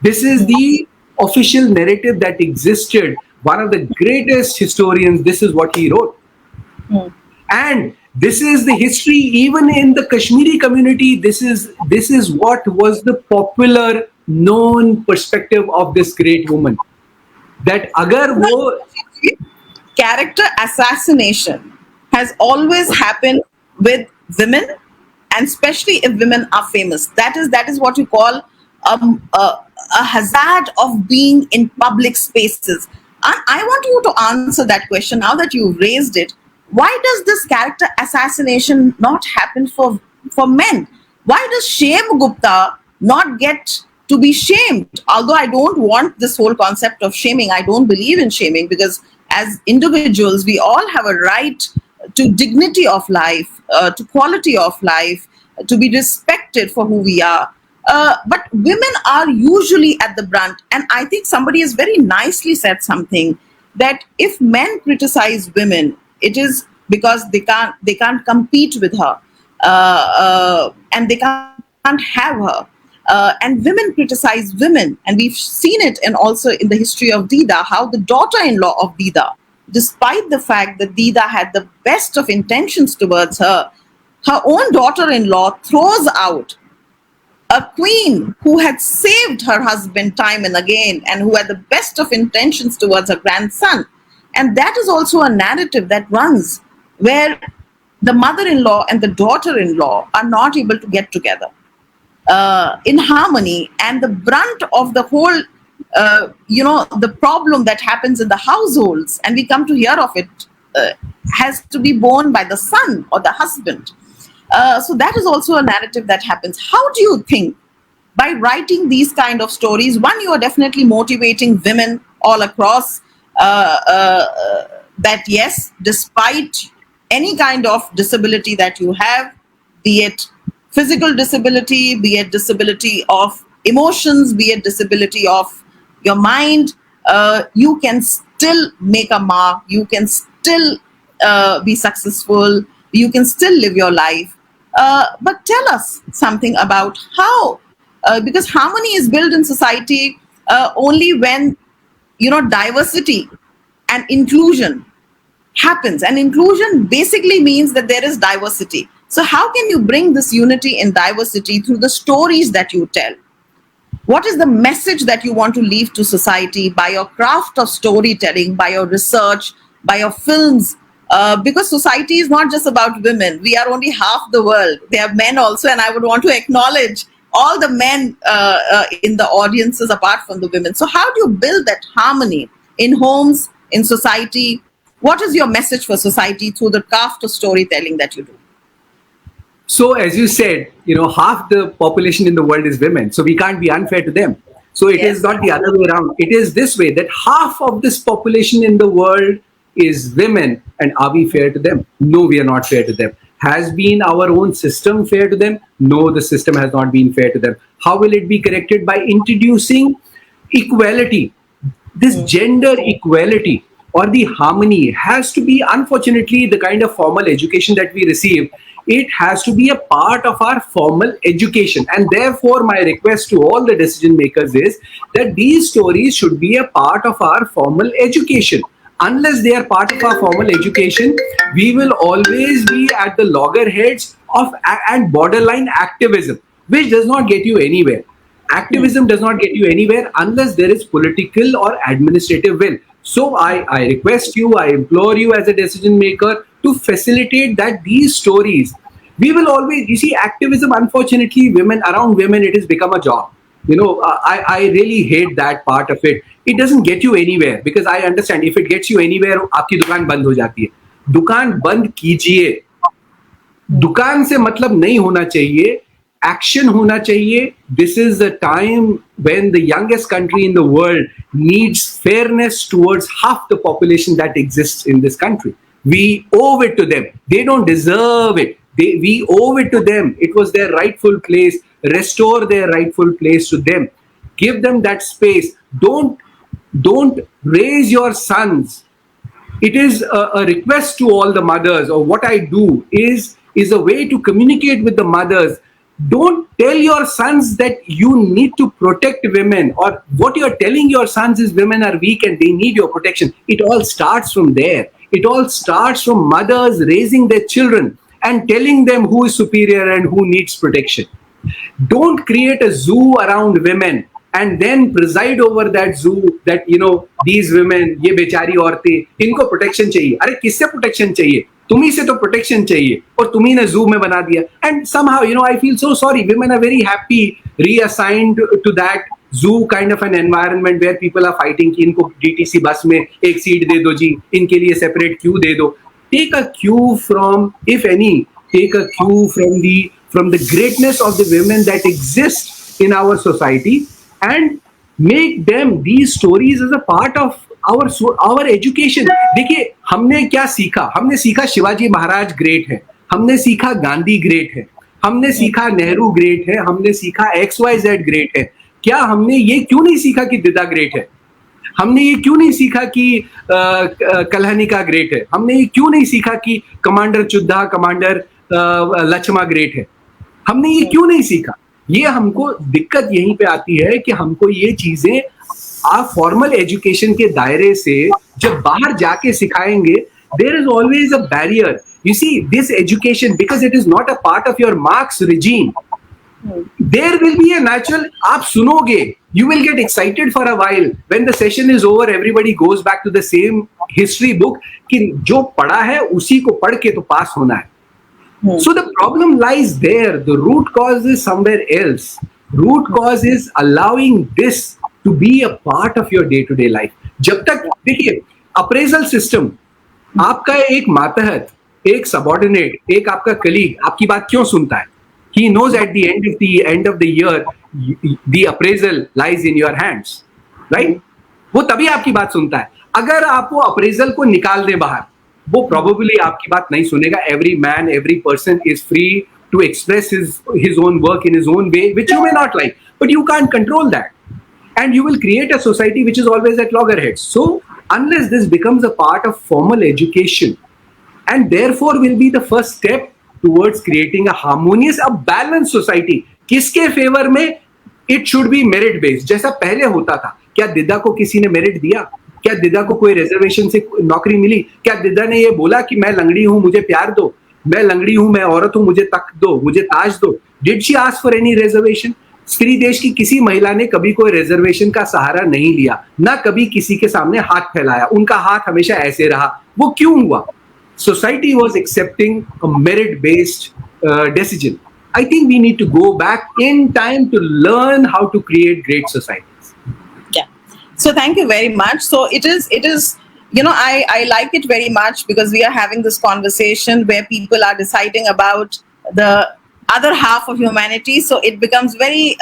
This is the official narrative that existed. One of the greatest historians, this is what he wrote. And this is the history even in the Kashmiri community. This is what was the popular known perspective of this great woman, that agar wo Character assassination has always happened with women, and especially if women are famous. That is what you call a hazard of being in public spaces. I want you to answer that question now that you've raised it. Why does this character assassination not happen for men? Why does Shame Gupta not get to be shamed? Although I don't want this whole concept of shaming. I don't believe in shaming, because as individuals, we all have a right to dignity of life, to quality of life, to be respected for who we are. But women are usually at the brunt. And I think somebody has very nicely said something, that if men criticize women, it is because they can't compete with her, and they can't have her. And women criticize women, and we've seen it, and also in the history of Didda, how the daughter-in-law of Didda, despite the fact that Didda had the best of intentions towards her, her own daughter-in-law throws out a queen who had saved her husband time and again, and who had the best of intentions towards her grandson. And that is also a narrative that runs, where the mother-in-law and the daughter-in-law are not able to get together in harmony, and the brunt of the whole, the problem that happens in the households, and we come to hear of it, has to be borne by the son or the husband. So that is also a narrative that happens. How do you think, by writing these kind of stories, one, you are definitely motivating women all across, that yes, despite any kind of disability that you have, be it physical disability, be it disability of emotions, be it disability of your mind, you can still make a mark, you can still be successful, you can still live your life. But tell us something about how, because harmony is built in society only when, diversity and inclusion happens. And inclusion basically means that there is diversity. So how can you bring this unity in diversity through the stories that you tell? What is the message that you want to leave to society by your craft of storytelling, by your research, by your films? Because society is not just about women. We are only half the world. There are men also, and I would want to acknowledge all the men in the audiences apart from the women. So, how do you build that harmony in homes, in society? What is your message for society through the craft of storytelling that you do? So, as you said, half the population in the world is women. So we can't be unfair to them. So it is Yes. not the other way around. It is this way that half of this population in the world is women. And are we fair to them? No, we are not fair to them. Has been our own system fair to them? No, the system has not been fair to them. How will it be corrected? By introducing equality. This gender equality or the harmony has to be, unfortunately, the kind of formal education that we receive, it has to be a part of our formal education. And therefore my request to all the decision makers is that these stories should be a part of our formal education. Unless they are part of our formal education, we will always be at the loggerheads of and borderline activism, which does not get you anywhere. Activism does not get you anywhere unless there is political or administrative will. So I request you, I implore you as a decision maker to facilitate that these stories, we will always, you see, activism, unfortunately, around women, it has become a job. I really hate that part of it. It doesn't get you anywhere because I understand if it gets you anywhere, आपकी दुकान बंद हो जाती है. दुकान बंद कीजिए. दुकान से मतलब नहीं होना चाहिए. Action होना चाहिए. This is the time when the youngest country in the world needs fairness towards half the population that exists in this country. We owe it to them. They don't deserve it. We owe it to them. It was their rightful place. Restore their rightful place to them. Give them that space. Don't raise your sons. It is a request to all the mothers, or what I do is a way to communicate with the mothers. Don't tell your sons that you need to protect women, or what you're telling your sons is women are weak and they need your protection. It all starts from there. It all starts from mothers raising their children and telling them who is superior and who needs protection. Don't create a zoo around women and then preside over that zoo that these women, ये बेचारी औरतें, इनको protection चाहिए. अरे किससे protection चाहिए? तुम्ही से तो प्रोटेक्शन चाहिए और तुम्ही ने zoo में बना दिया. And somehow I feel so sorry. Women are very happy reassigned to that zoo kind of an environment where people are fighting कि इनको DTC बस में एक सीट दे दो जी, इनके लिए सेपरेट क्यू दे दो. Take a cue from, if any, take a cue from the greatness of the women that exist in our society and make them these stories as a part of our education. देखिए हमने क्या सीखा? हमने सीखा Shivaji Maharaj great है, हमने सीखा Gandhi great है, हमने सीखा नेहरू ग्रेट है, हमने सीखा XYZ ग्रेट है. क्या हमने ये क्यों नहीं सीखा कि दिदा ग्रेट है? हमने ये क्यों नहीं सीखा कि कल्हनिका ग्रेट है? हमने ये क्यों नहीं सीखा कि कमांडर चुद्धा, कमांडर लक्ष्मा ग्रेट है? हमने ये क्यों नहीं सीखा? ये हमको दिक्कत यहीं पे आती है कि हमको ये चीजें आप फॉर्मल एजुकेशन के दायरे से जब बाहर जाके सिखाएंगे, there is always a barrier. You see this education, because it is not a part of your marks regime, there will be a natural, आप सुनोगे, you will get excited for a while. When the session is over, everybody goes back to the same history book कि जो पढ़ा है उसी को पढ़ के तो पास होना है. So the problem lies there. The root cause is somewhere else. Root cause is allowing this to be a part of your day-to-day life. जब तक देखिए appraisal system, आपका एक मातहत, एक subordinate, एक आपका colleague आपकी बात क्यों सुनता है? He knows at the end of the year, the appraisal lies in your hands, right? वो तभी आपकी बात सुनता है. अगर आप वो appraisal को निकाल दें बाहर, वो probably आपकी बात नहीं सुनेगा. Every man, every person is free to express his own work in his own way, which you may not like, but you can't control that. And you will create a society which is always at loggerheads. So unless this becomes a part of formal education, and therefore will be the first step towards creating a harmonious, a balanced society. किसके favour में? It should be merit based, जैसा पहले होता था. क्या दिद्दा को किसी ने मेरिट दिया? क्या दिद्दा को कोई रिजर्वेशन से नौकरी मिली? क्या दिद्दा ने ये बोला कि मैं लंगड़ी हूं, मुझे प्यार दो, मैं लंगड़ी हूं, मैं औरत हूं, मुझे तख्त दो, मुझे ताज दो? Did she ask for any reservation? स्त्री देश की किसी महिला ने कभी कोई रिजर्वेशन का सहारा नहीं लिया, ना कभी किसी के सामने हाथ फैलाया, उनका हाथ हमेशा ऐसे रहा। वो क्यों हुआ? Society was accepting a merit based decision. I think we need to go back in time to learn how to create great societies. Yeah. So thank you very much. So it is, I like it very much because we are having this conversation where people are deciding about the other half of humanity. So it becomes very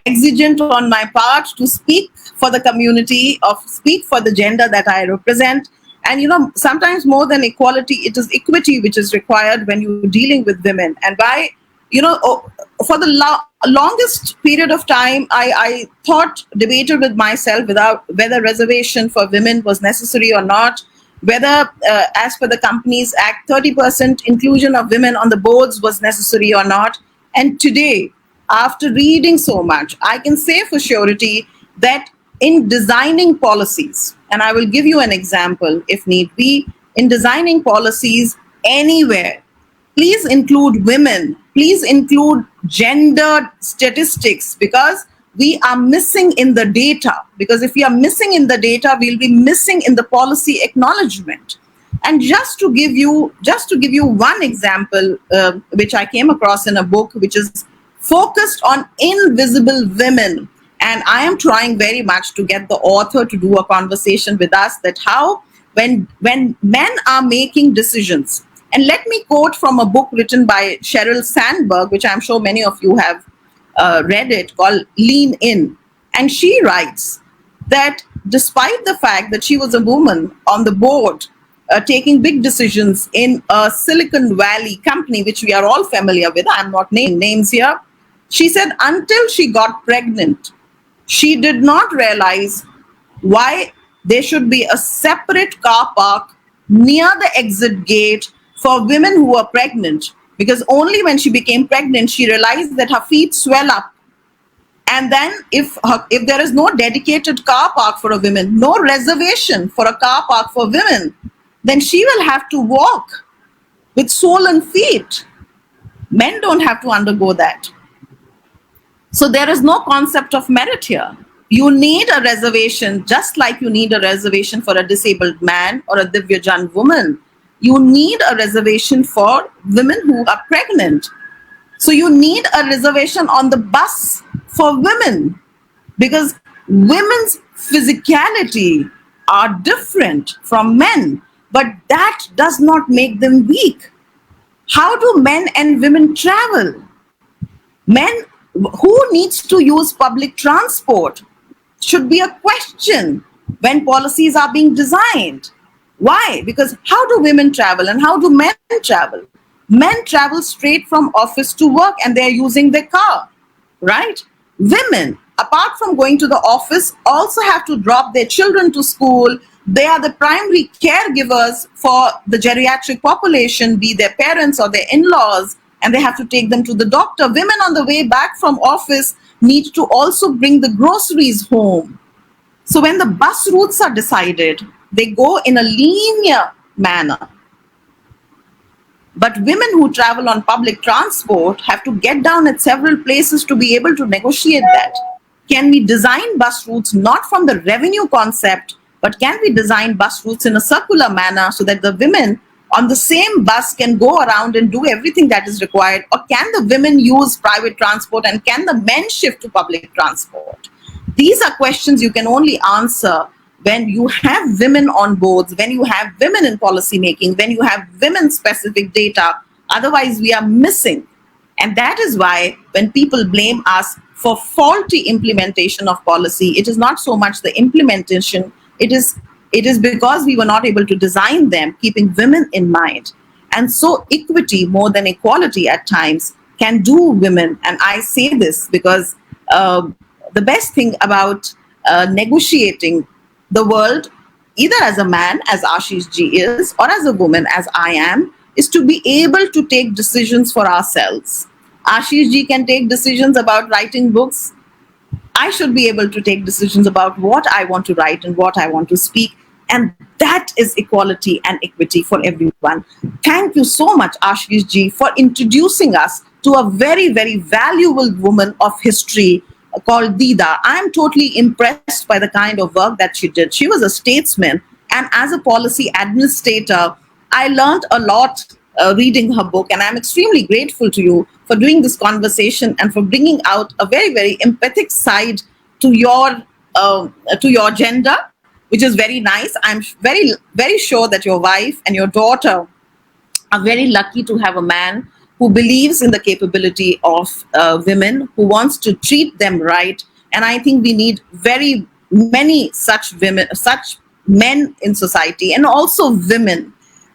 exigent on my part to speak for the community, of speak for the gender that I represent. And sometimes more than equality, it is equity which is required when you're dealing with women. And by for the longest period of time, I thought, debated with myself without whether reservation for women was necessary or not, whether, as per the Companies Act, 30% inclusion of women on the boards was necessary or not. And today, after reading so much, I can say for surety that in designing policies, and I will give you an example if need be, in designing policies anywhere, please include women, please include gender statistics, because we are missing in the data. Because if we are missing in the data, we'll be missing in the policy acknowledgement. And just to give you one example, which I came across in a book, which is focused on invisible women. And I am trying very much to get the author to do a conversation with us, that how when men are making decisions. And let me quote from a book written by Sheryl Sandberg, which I'm sure many of you have read it, called Lean In. And she writes that despite the fact that she was a woman on the board, taking big decisions in a Silicon Valley company, which we are all familiar with, I'm not naming names here, she said until she got pregnant, she did not realize why there should be a separate car park near the exit gate for women who were pregnant. Because only when she became pregnant, she realized that her feet swell up. And then if there is no dedicated car park for a woman, no reservation for a car park for women, then she will have to walk with swollen feet. Men don't have to undergo that. So there is no concept of merit here. You need a reservation, just like you need a reservation for a disabled man or a Divyajan woman. You need a reservation for women who are pregnant. So you need a reservation on the bus for women, because women's physicality are different from men, but that does not make them weak. How do men and women travel? Men, who needs to use public transport should be a question when policies are being designed. Why? Because how do women travel and how do men travel? Men travel straight from office to work and they're using their car, right? Women, apart from going to the office, also have to drop their children to school. They are the primary caregivers for the geriatric population, be their parents or their in-laws, and they have to take them to the doctor. Women on the way back from office need to also bring the groceries home. So when the bus routes are decided, they go in a linear manner. But women who travel on public transport have to get down at several places to be able to negotiate that. Can we design bus routes not from the revenue concept, but can we design bus routes in a circular manner so that the women on the same bus can go around and do everything that is required? Or can the women use private transport and can the men shift to public transport? These are questions you can only answer when you have women on boards, when you have women in policy making, when you have women specific data. Otherwise, we are missing. And that is why when people blame us for faulty implementation of policy, it is not so much the implementation, it is because we were not able to design them keeping women in mind. And so equity more than equality at times can do women. And I say this because the best thing about negotiating the world, either as a man, as Ashish ji is, or as a woman, as I am, is to be able to take decisions for ourselves. Ashish ji can take decisions about writing books. I should be able to take decisions about what I want to write and what I want to speak. And that is equality and equity for everyone. Thank you so much, Ashish ji, for introducing us to a very, very valuable woman of history called Dida. I'm totally impressed by the kind of work that she did. She was a statesman, and as a policy administrator, I learned a lot reading her book, and I'm extremely grateful to you for doing this conversation and for bringing out a very, very empathic side to your gender, which is very nice. I'm very, very sure that your wife and your daughter are very lucky to have a man who believes in the capability of women, who wants to treat them right. And I think we need very many such women, such men in society, and also women.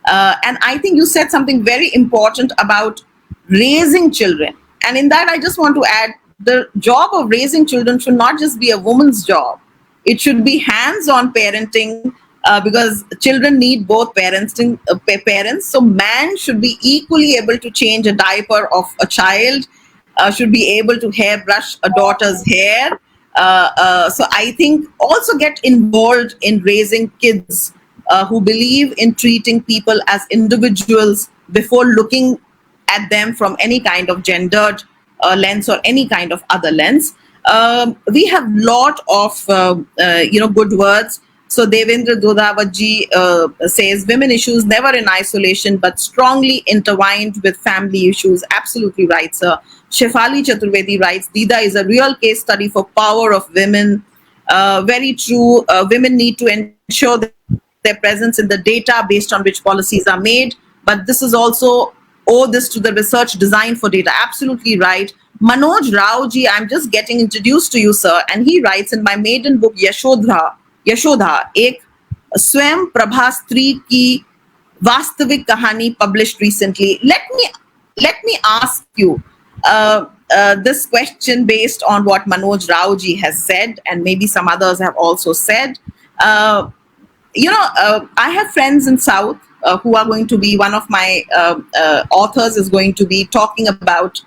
And I think you said something very important about raising children. And in that, I just want to add, the job of raising children should not just be a woman's job. It should be hands-on parenting, because children need both parents. So man should be equally able to change a diaper of a child, should be able to hairbrush a daughter's hair. So I think also get involved in raising kids who believe in treating people as individuals before looking at them from any kind of gendered lens or any kind of other lens. We have lot of good words. So Devendra Dodawatji says women issues never in isolation but strongly intertwined with family issues. Absolutely right, sir. Shefali Chaturvedi writes, Dida is a real case study for power of women. Very true. Women need to ensure their presence in the data based on which policies are made. But this is also owe this to the research designed for data. Absolutely right. Manoj Raoji, I'm just getting introduced to you, sir, and he writes in my maiden book Yashoda एक स्वयं प्रभा स्त्री की वास्तविक कहानी published recently. Let me ask you this question based on what Manoj Raoji has said, and maybe some others have also said. I have friends in South who are going to be, one of my authors is going to be talking about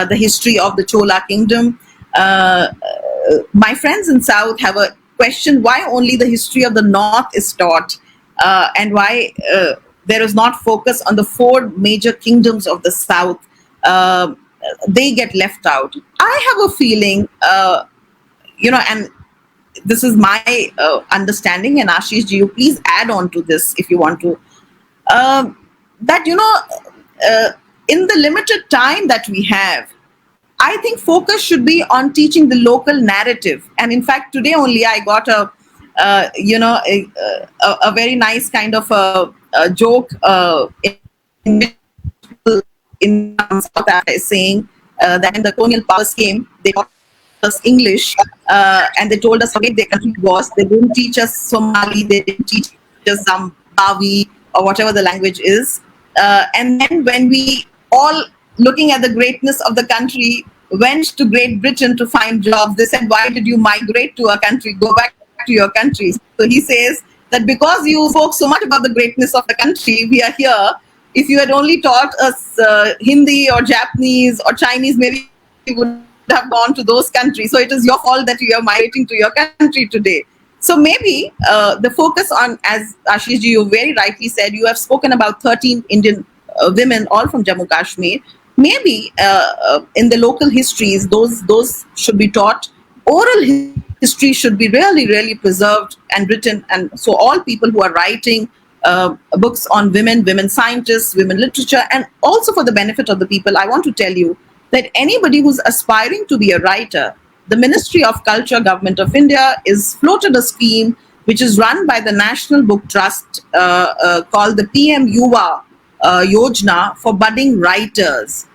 the history of the Chola kingdom. My friends in South have a question why only the history of the North is taught, and why there is not focus on the four major kingdoms of the South. They get left out. I have a feeling, and this is my understanding, and Ashish ji, you please add on to this if you want to, that, in the limited time that we have, I think focus should be on teaching the local narrative. And in fact, today only I got a very nice kind of a joke in which people in South Africa is saying that when the colonial powers came, they taught us English, and they told us how great their country was. They didn't teach us Somali, they didn't teach us Bawi or whatever the language is. And then when we all, looking at the greatness of the country, went to Great Britain to find jobs, they said, why did you migrate to a country? Go back to your country. So he says that because you spoke so much about the greatness of the country, we are here. If you had only taught us Hindi or Japanese or Chinese, maybe we would have gone to those countries. So it is your fault that you are migrating to your country today. So maybe the focus on, as Ashish ji, you very rightly said, you have spoken about 13 Indian women, all from Jammu Kashmir. Maybe in the local histories, those should be taught. Oral history should be really, really preserved and written. And so all people who are writing books on women scientists, women literature, and also for the benefit of the people, I want to tell you that anybody who's aspiring to be a writer, the Ministry of Culture, Government of India, is floated a scheme which is run by the National Book Trust called the PM Yuva Yojana for budding writers.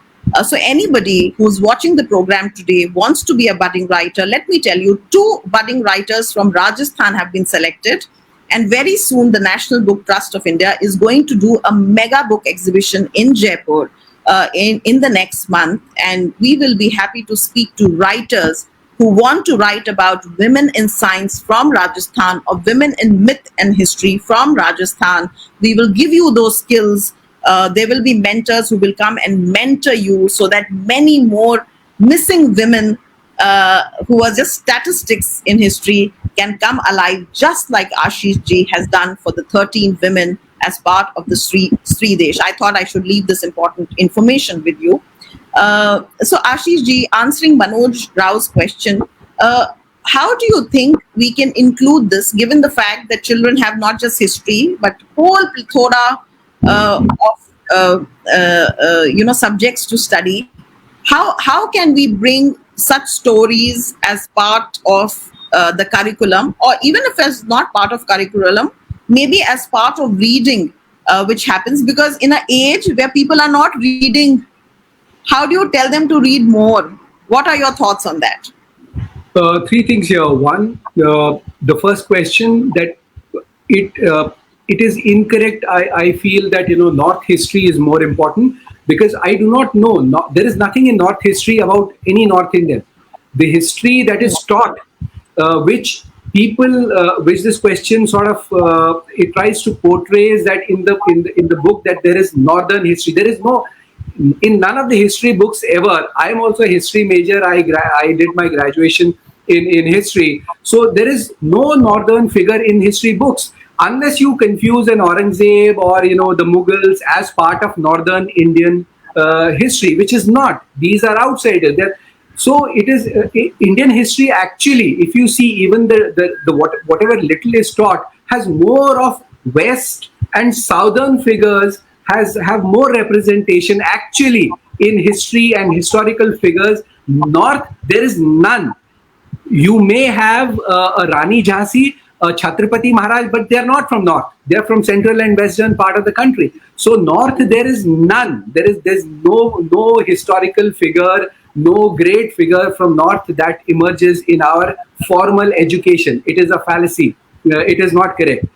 So anybody who's watching the program today wants to be a budding writer, let me tell you, 2 budding writers from Rajasthan have been selected. And very soon, the National Book Trust of India is going to do a mega book exhibition in Jaipur in the next month. And we will be happy to speak to writers who want to write about women in science from Rajasthan, or women in myth and history from Rajasthan. We will give you those skills. There will be mentors who will come and mentor you so that many more missing women who are just statistics in history can come alive, just like Ashish ji has done for the 13 women as part of the Sri Desh. I thought I should leave this important information with you. So, Ashish ji, answering Manoj Rao's question, uh, how do you think we can include this, given the fact that children have not just history but whole plethora of subjects to study? How can we bring such stories as part of the curriculum, or even if it's not part of curriculum, maybe as part of reading, which happens because in an age where people are not reading, how do you tell them to read more? What are your thoughts on that? Three things here. One, the first question that it it is incorrect. I feel that North history is more important because I do not know. There is nothing in North history about any North Indian. The history that is taught, which people, which this question sort of it tries to portray that in the book that there is Northern history. There is no in none of the history books ever. I am also a history major. I did my graduation in history. So there is no northern figure in history books unless you confuse an Aurangzeb or the Mughals as part of northern Indian history, which is not. These are outsiders. So it is Indian history actually. If you see even whatever little is taught has more of West and Southern figures have more representation actually in history and historical figures. North there is none. You may have a Rani Jhansi, a Chhatrapati Maharaj, but they are not from North. They are from central and western part of the country. So North there is none. There's no historical figure, no great figure from North that emerges in our formal education. It is a fallacy. It is not correct.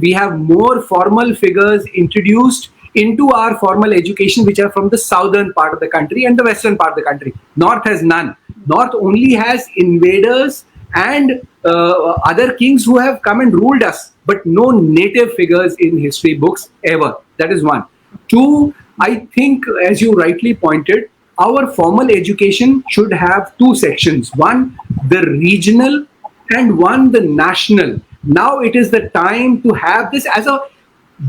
We have more formal figures introduced into our formal education which are from the southern part of the country and the western part of the country. North has none. North only has invaders and other kings who have come and ruled us, but no native figures in history books ever. That is one. Two, I think, as you rightly pointed, our formal education should have two sections. One, the regional, and one, the national. Now it is the time to have this as a,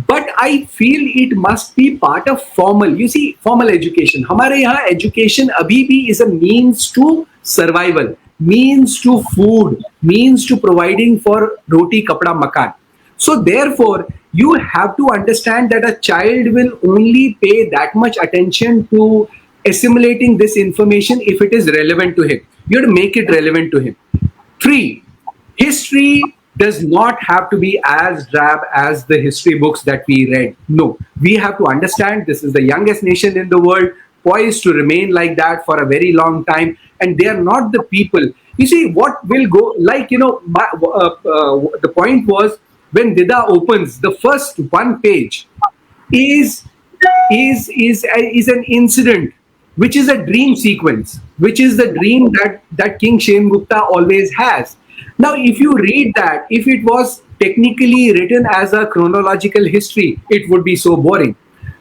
but I feel it must be part of formal. You see, formal education. हमारे यहाँ education अभी भी is a means to survival, means to food, means to providing for roti, kapda, makan. So therefore, you have to understand that a child will only pay that much attention to assimilating this information if it is relevant to him. You have to make it relevant to him. Three, history does not have to be as drab as the history books that we read. No, we have to understand this is the youngest nation in the world, poised to remain like that for a very long time, and they are not the people. You see, what will go like the point was when Didda opens the first one page is is an incident which is a dream sequence, which is the dream that King Shemgupta always has. Now, if you read that, if it was technically written as a chronological history, it would be so boring.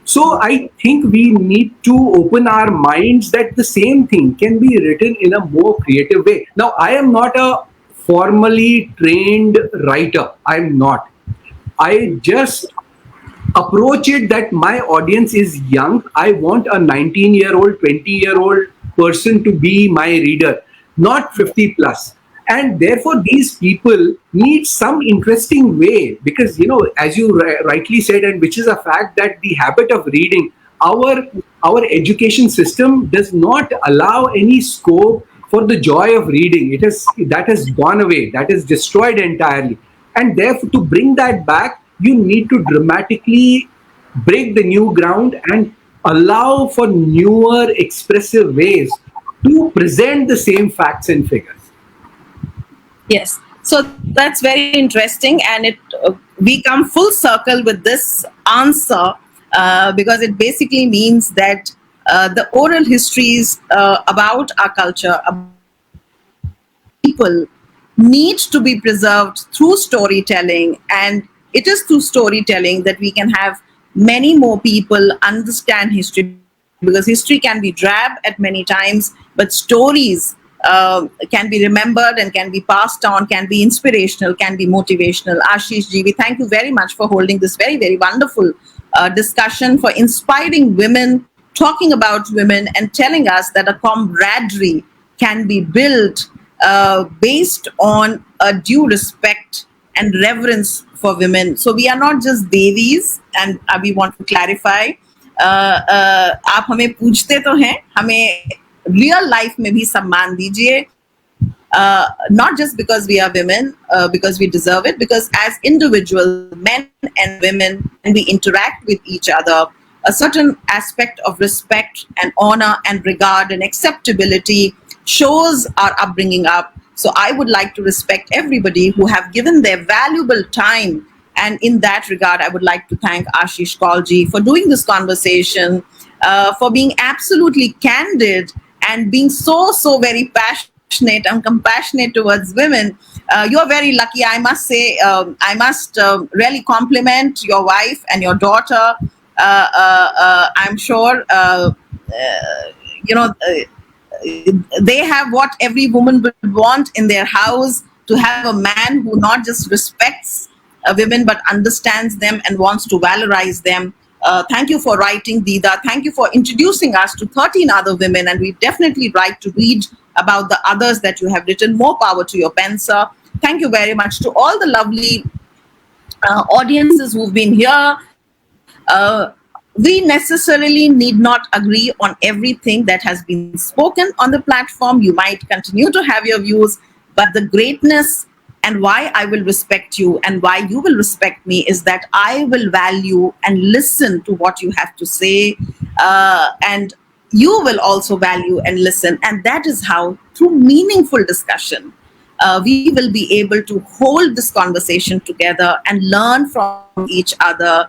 So I think we need to open our minds that the same thing can be written in a more creative way. Now, I am not a formally trained writer. I'm not. I just approach it that my audience is young. I want a 19-year-old, 20-year-old person to be my reader, not 50 plus. And therefore, these people need some interesting way because, as you rightly said, and which is a fact that the habit of reading, our education system does not allow any scope for the joy of reading. That has gone away. That is destroyed entirely. And therefore, to bring that back, you need to dramatically break the new ground and allow for newer expressive ways to present the same facts and figures. Yes. So that's very interesting, and we come full circle with this answer because it basically means that the oral histories about our culture, people, need to be preserved through storytelling, and it is through storytelling that we can have many more people understand history, because history can be drab at many times, but stories can be remembered and can be passed on, can be inspirational, can be motivational. Ashish ji, we thank you very much for holding this very, very wonderful discussion, for inspiring women talking about women and telling us that a camaraderie can be built based on a due respect and reverence for women. So we are not just devis, and we want to clarify. आप हमें पूछते तो हैं, हमें real life में भी सम्मान दीजिए. Not just because we are women, because we deserve it, because as individuals, men and women, when we interact with each other, a certain aspect of respect and honor and regard and acceptability shows our upbringing up. So I would like to respect everybody who have given their valuable time. And in that regard, I would like to thank Ashish Kaul ji for doing this conversation, for being absolutely candid and being so very passionate and compassionate towards women. You're very lucky, I must say. I must really compliment your wife and your daughter. I'm sure, you know, they have what every woman would want in their house, to have a man who not just respects women but understands them and wants to valorize them. Thank you for writing, Didda. Thank you for introducing us to 13 other women, and we definitely like to read about the others that you have written. More power to your pen, sir. Thank you very much to all the lovely audiences who've been here. We necessarily need not agree on everything that has been spoken on the platform. You might continue to have your views, but the greatness and why I will respect you and why you will respect me is that I will value and listen to what you have to say, and you will also value and listen. And that is how, through meaningful discussion, we will be able to hold this conversation together and learn from each other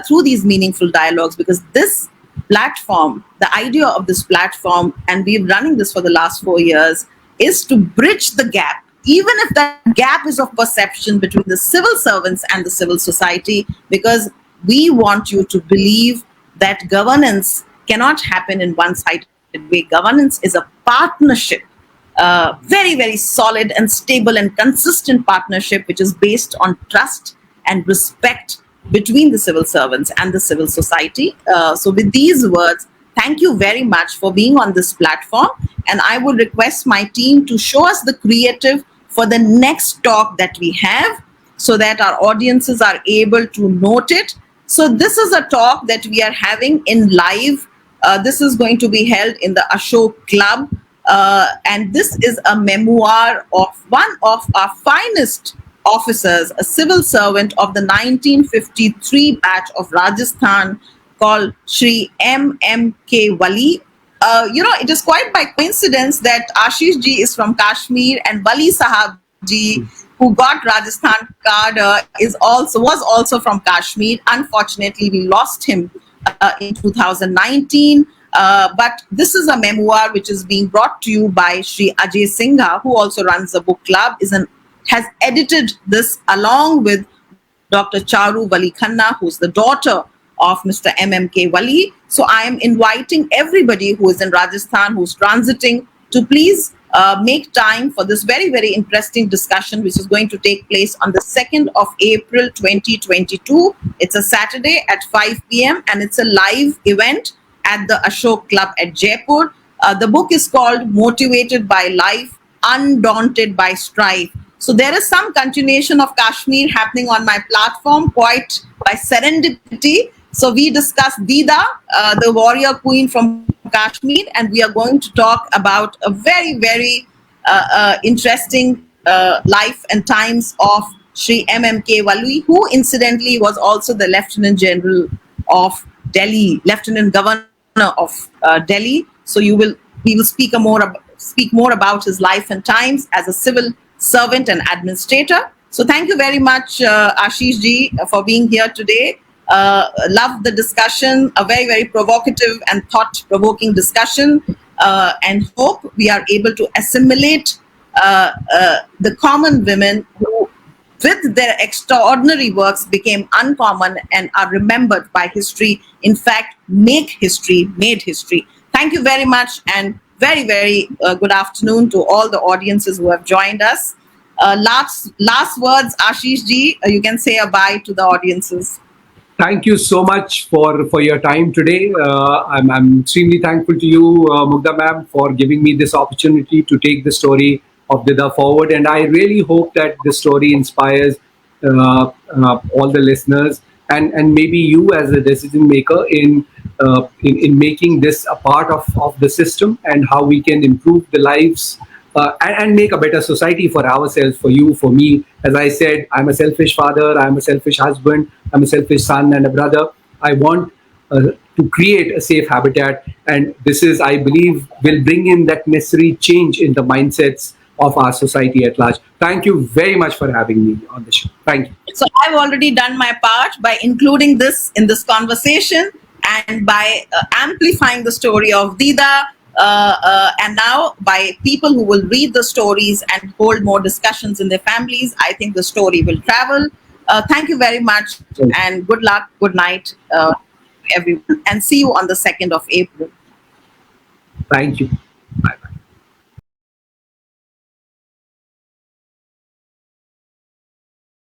through these meaningful dialogues. Because this platform, the idea of this platform, and we've running this for the last 4 years, is to bridge the gap, even if that gap is of perception between the civil servants and the civil society, because we want you to believe that governance cannot happen in one-sided way. Governance is a partnership, very solid and stable and consistent partnership, which is based on trust and respect between the civil servants and the civil society. So with these words, thank you very much for being on this platform. And I would request my team to show us the creative for the next talk that we have, so that our audiences are able to note it. So this is a talk that we are having in live. This is going to be held in the Ashok Club. And this is a memoir of one of our finest officers, a civil servant of the 1953 batch of Rajasthan, called Shri M.M.K. Wali. It is quite by coincidence that Ashish ji is from Kashmir, and Wali Sahab ji, who got Rajasthan card, was also from Kashmir. Unfortunately, we lost him in 2019. But this is a memoir which is being brought to you by Shri Ajay Singha, who also runs the book club, has edited this along with Dr. Charu Wali Khanna, who's the daughter of Mr. M.M.K. Wali. So I am inviting everybody who is in Rajasthan, who's transiting, to please make time for this very interesting discussion, which is going to take place on the 2nd of April 2022. It's a Saturday at 5 p.m. and it's a live event at the Ashok Club at Jaipur. The book is called Motivated by Life, Undaunted by Strife. So there is some continuation of Kashmir happening on my platform, quite by serendipity. So we discussed Didda, the warrior queen from Kashmir, and we are going to talk about a very interesting life and times of Shri M.M.K. Wali, who incidentally was also the Lieutenant General of Delhi, Lieutenant Governor of Delhi. So we will speak more about his life and times as a civil servant and administrator. So thank you very much, Ashish ji, for being here today. Love the discussion, a very provocative and thought-provoking discussion, and hope we are able to assimilate the common women who, with their extraordinary works, became uncommon and are remembered by history. In fact, made history. Thank you very much, and very good afternoon to all the audiences who have joined us. Last words, Ashish ji, you can say a bye to the audiences. Thank you so much for your time today. I'm extremely thankful to you, Mugda ma'am, for giving me this opportunity to take the story of Didda forward. And I really hope that this story inspires all the listeners and maybe you as a decision maker in making this a part of the system and how we can improve the lives and make a better society for ourselves, for you, for me. As I said, I'm a selfish father, I'm a selfish husband, I'm a selfish son and a brother. I want to create a safe habitat, and this is, I believe, will bring in that necessary change in the mindsets of our society at large. Thank you very much for having me on the show. Thank you. So I've already done my part by including this in this conversation and by amplifying the story of Dida. And now, by people who will read the stories and hold more discussions in their families, I think the story will travel. Thank you very much, and good luck, good night, everyone, and see you on the 2nd of April. Thank you.